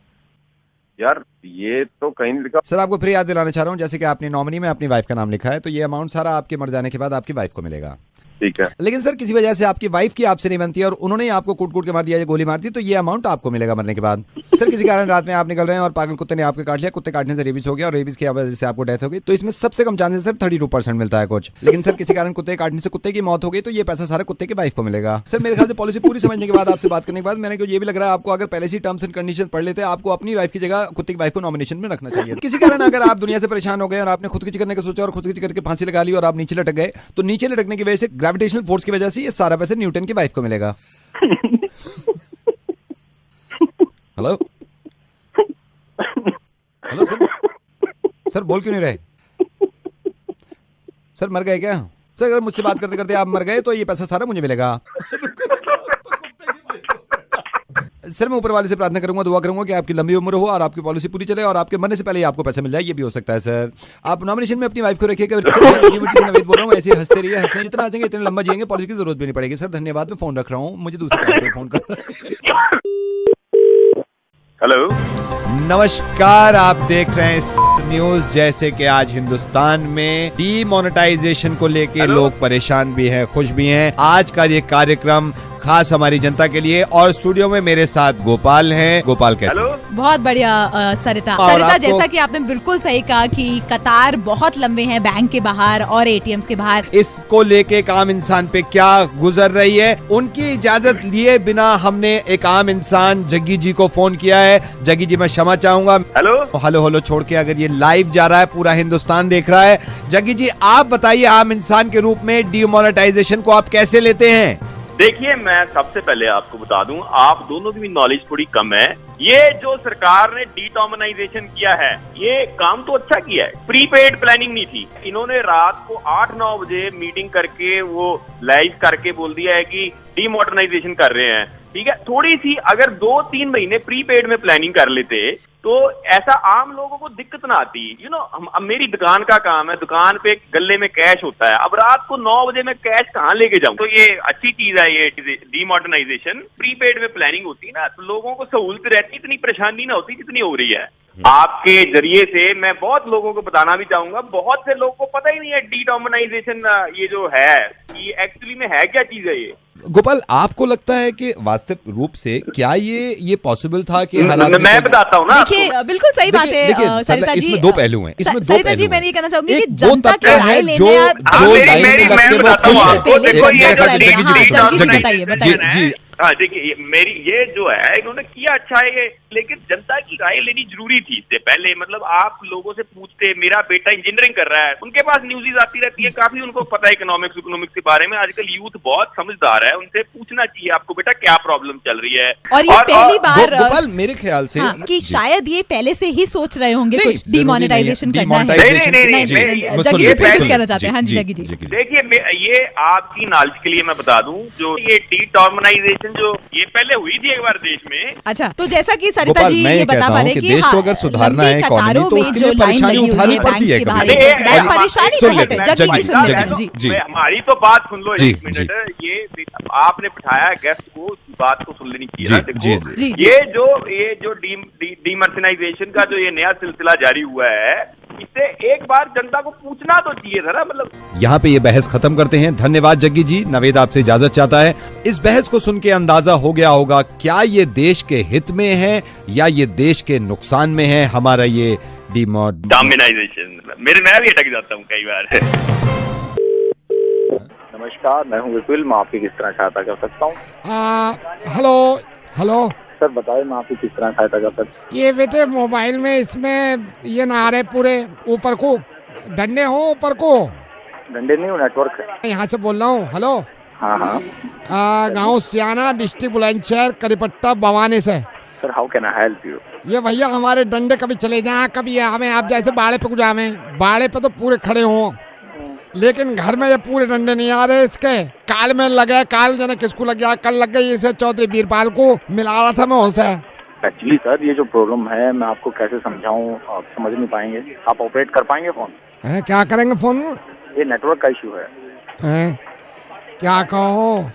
यार ये तो कहीं नहीं लिखा। सर, आपको फिर याद दिलाना चाह रहा हूँ, जैसे कि आपने नॉमिनी में अपनी वाइफ का नाम लिखा है, तो ये अमाउंट सारा आपके मर जाने के बाद आपकी वाइफ को मिलेगा। ठीक है। लेकिन सर, किसी वजह से आपकी वाइफ की आपसे नहीं बनती है और उन्होंने आपको कूट के मार दिया या गोली मार दी, तो ये अमाउंट आपको मिलेगा मरने के बाद। सर, किसी कारण रात में आप निकल रहे हैं और पागल कुत्ते ने आपको काट लिया, कुत्ते काटने से रेबीज हो गया और रेबीज की वजह से आपको डेथ हो गई, तो इसमें सबसे कम चांसेस सर 32% मिलता है कुछ। लेकिन सर, किसी कारण कुत्ते काटने से कुत्ते की मौत हो गई, तो ये पैसा सारा कुत्ते की वाइफ को मिलेगा। सर, मेरे ख्याल से पॉलिसी पूरी समझने के बाद, आपसे बात करने के बाद, मैंने ये भी लग रहा है आपको अगर पहले से टर्म्स एंड कंडीशन पढ़ लेते, आपको अपनी वाइफ की जगह कुत्ते की वाइफ को नॉमिनेशन में रखना चाहिए। किसी कारण अगर आप दुनिया से परेशान हो गए और आपने खुदकुशी करने का सोचा और खुदकुशी करके फांसी लगा ली और आप नीचे लटक गए, तो नीचे लटकने की वजह से ग्रेविटेशनल फोर्स की वजह से ये सारा पैसा न्यूटन की वाइफ को मिलेगा। हेलो हेलो सर बोल क्यों नहीं रहे? सर, मर गए क्या? सर, अगर मुझसे बात करते करते आप मर गए तो ये पैसा सारा मुझे मिलेगा। सर, मैं ऊपर वाले से प्रार्थना करूंगा, दुआ करूंगा कि आपकी लंबी उम्र हो और आपकी पॉलिसी पूरी चले और आपके मरने से पहले ही आपको पैसा मिल जाए। ये भी हो सकता है। सर, आप नॉमिनेशन में अपनी वाइफ को रखिएगा। नवीद बोल रहा हूँ, ऐसे हंसते रहिए, हंसने जितना हंसेंगे इतने लंबा जिएंगे, पॉलिसी की जरूरत भी नहीं पड़ेगी। सर, धन्यवाद, मैं फोन रख रहा हूँ, मुझे दूसरे फोन कर। हेलो, नमस्कार, आप देख रहे हैं न्यूज। जैसे कि आज हिंदुस्तान में डीमोनेटाइजेशन को लेके लोग परेशान भी हैं, खुश भी हैं। आज का ये कार्यक्रम खास हमारी जनता के लिए, और स्टूडियो में मेरे साथ गोपाल हैं। गोपाल कैसे? बहुत बढ़िया सरिता। जैसा कि आपने बिल्कुल सही कहा कि कतार बहुत लंबे हैं बैंक के बाहर और एटीएम्स के बाहर। इसको लेके एक आम इंसान पे क्या गुजर रही है, उनकी इजाजत लिए बिना हमने एक आम इंसान जग्गी जी को फोन किया है। जग्गी जी, मैं क्षमा चाहूंगा। हेलो छोड़ के अगर ये लाइव जा रहा है, पूरा हिंदुस्तान देख रहा है। जग्गी जी, आप बताइए, आम इंसान के रूप में डीमोनेटाइजेशन को आप कैसे लेते हैं? देखिए, मैं सबसे पहले आपको बता दूं, आप दोनों की भी नॉलेज थोड़ी कम है। ये जो सरकार ने डीटॉमनाइजेशन किया है, ये काम तो अच्छा किया है। प्रीपेड प्लानिंग नहीं थी। इन्होंने रात को 8-9 बजे मीटिंग करके वो लाइव करके बोल दिया है कि डीमोडर्नाइजेशन कर रहे हैं। ठीक है, थोड़ी सी अगर 2-3 महीने प्रीपेड में प्लानिंग कर लेते तो ऐसा आम लोगों को दिक्कत ना आती। अब मेरी दुकान का काम है, दुकान पे गले में कैश होता है, अब रात को 9 बजे मैं कैश कहाँ लेके जाऊं? तो ये अच्छी चीज है, ये डीमोडर्नाइजेशन। प्रीपेड में प्लानिंग होती है ना, तो लोगों को सहूलत रहती, इतनी परेशानी ना होती जितनी हो रही है। आपके जरिए से मैं बहुत लोगों को बताना भी चाहूंगा, बहुत से लोगों को पता ही नहीं है डीटॉमनाइजेशन ये जो है, ये एक्चुअली में है क्या चीज है ये। गोपाल, आपको लगता है कि वास्तविक रूप से क्या ये पॉसिबल था कि मैं बताता हूँ ना। देखिए, बिल्कुल सही बात है सरिता जी। इसमें दो पहलू हैं। इसमें सरिता जी, मैं ये कहना चाहूंगी कि वो तबका है जो जी हाँ, देखिए, मेरी ये जो है इन्होंने किया अच्छा है ये, लेकिन जनता की राय लेनी जरूरी थी इससे पहले। मतलब आप लोगों से पूछते, मेरा बेटा इंजीनियरिंग कर रहा है, उनके पास न्यूज़ आती रहती है, काफी उनको पता है इकोनॉमिक्स के बारे में। आजकल यूथ बहुत समझदार है, उनसे पूछना चाहिए आपको बेटा क्या प्रॉब्लम चल रही है। और ये पहली बार गोपाल, मेरे ख्याल से कि शायद ये पहले से ही सोच रहे होंगे कुछ डीमोनेटाइजेशन करना है। नहीं, कहना चाहते हैं। हाँ जी जग्गी जी, देखिए, ये आपकी नॉलेज के लिए मैं बता दूं, जो ये डीटॉमनाइजेशन जो ये पहले हुई थी एक बार देश में। अच्छा, तो जैसा कि सरिता जी ये बता पा रहे हैं कि देश को अगर सुधारना है इकोनॉमी, तो उसके लिए परेशानी उठानी पड़ती है। हमारी तो बात सुन लो एक मिनट। ये आपने बिठाया गेस्ट को, बात को सुन लेनी चाहिए। देखो, ये जो डीमर्शनाइजेशन का जो ये नया सिलसिला जारी हुआ है, इससे एक बार जनता को पूछना तो चाहिए था ना। मतलब यहाँ पे ये बहस खत्म करते हैं। धन्यवाद जग्गी जी। नवेद आपसे इजाजत चाहता है। इस बहस को सुन के अंदाजा हो गया होगा क्या ये देश के हित में है या ये देश के नुकसान में है, हमारा ये डीमोनेटाइजेशन। मैं भी अटक जाता हूँ कई बार। नमस्कार, मैं हूँ विपुल, मैं आपकी किस तरह सहायता कर सकता हूँ? हेलो सर, बताइए मैं आपकी किस तरह सहायता कर सकता हूँ? ये बेटे मोबाइल में इसमें ये ना आ रहे पूरे ऊपर को डंडे हो ऊपर को। डंडे नहीं, नेटवर्क है। यहाँ से बोल रहा हूँ। हेलो। हाँ हाँ। गाँव सियाना, डिस्ट्रिक्ट बुलंदशहर, करीपट्टा, बवानी से। Sir how can I help you? ये भैया हमारे डंडे कभी चले जाए, कभी हमें आप जैसे बाड़े पे कुछ आवे, बाड़े पे तो पूरे खड़े हों, लेकिन घर में ये पूरे डंडे नहीं आ रहे इसके। काल में लगे, काल जाने किसको लग गया, कल लग गई इसे चौधरी बीरपाल को मिला रहा था मैं उसे। एक्चुअली सर ये जो प्रॉब्लम है मैं आपको कैसे समझाऊं, आप समझ नहीं पाएंगे। आप ऑपरेट कर पाएंगे फोन? क्या करेंगे फोन? ये नेटवर्क का इशू है। क्या कहो?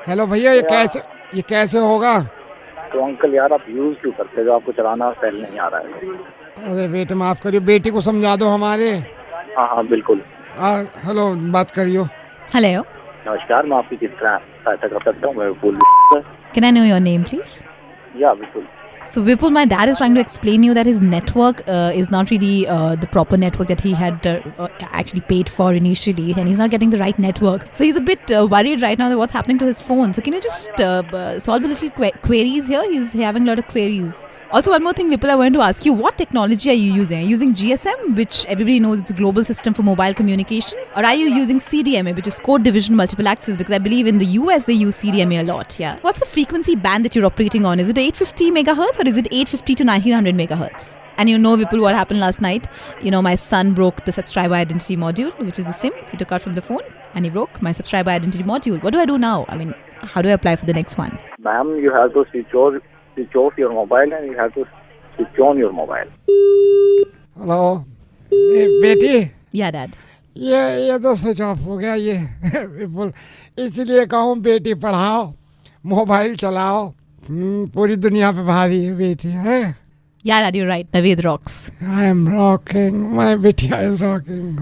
हेलो भैया, ये कैसे होगा? तो अंकल यार आप यूज क्यों करते हो, आपको चलाना पहले नहीं आ रहा है। अरे बेटे माफ करियो, बेटी को समझा दो हमारे। हाँ हाँ बिल्कुल। हेलो, बात करियो। हेलो, नमस्कार, मैं आपकी किस तरह सहायता कर सकता हूँ? मैं विपुल। Can I know your name, please? या बिल्कुल। So Vipul, my dad is trying to explain you that his network is not really the proper network that he had actually paid for initially, and he's not getting the right network. So he's a bit worried right now that what's happening to his phone. So can you just solve a little queries here? He's having a lot of queries. Also, one more thing, Vipul, I wanted to ask you, what technology are you using? Are you using GSM, which everybody knows it's a global system for mobile communications? Or are you using CDMA, which is Code Division Multiple Access? Because I believe in the US, they use CDMA a lot, yeah. What's the frequency band that you're operating on? Is it 850 megahertz or is it 850 to 1900 megahertz? And you know, Vipul, what happened last night? You know, my son broke the subscriber identity module, which is the SIM he took out from the phone, and he broke my subscriber identity module. What do I do now? I mean, how do I apply for the next one? Ma'am, you have to switch off your mobile and you have to switch on your mobile. Hello बेटी। या dad. ये तो switch off हो गया ये विपुल, इसलिए कहूँ Beti Padhao, mobile चलाओ, पूरी दुनिया पे भारी है बेटी है। Yeah, Dad, you're right. Naveed rocks. I am rocking. My Bitya is rocking.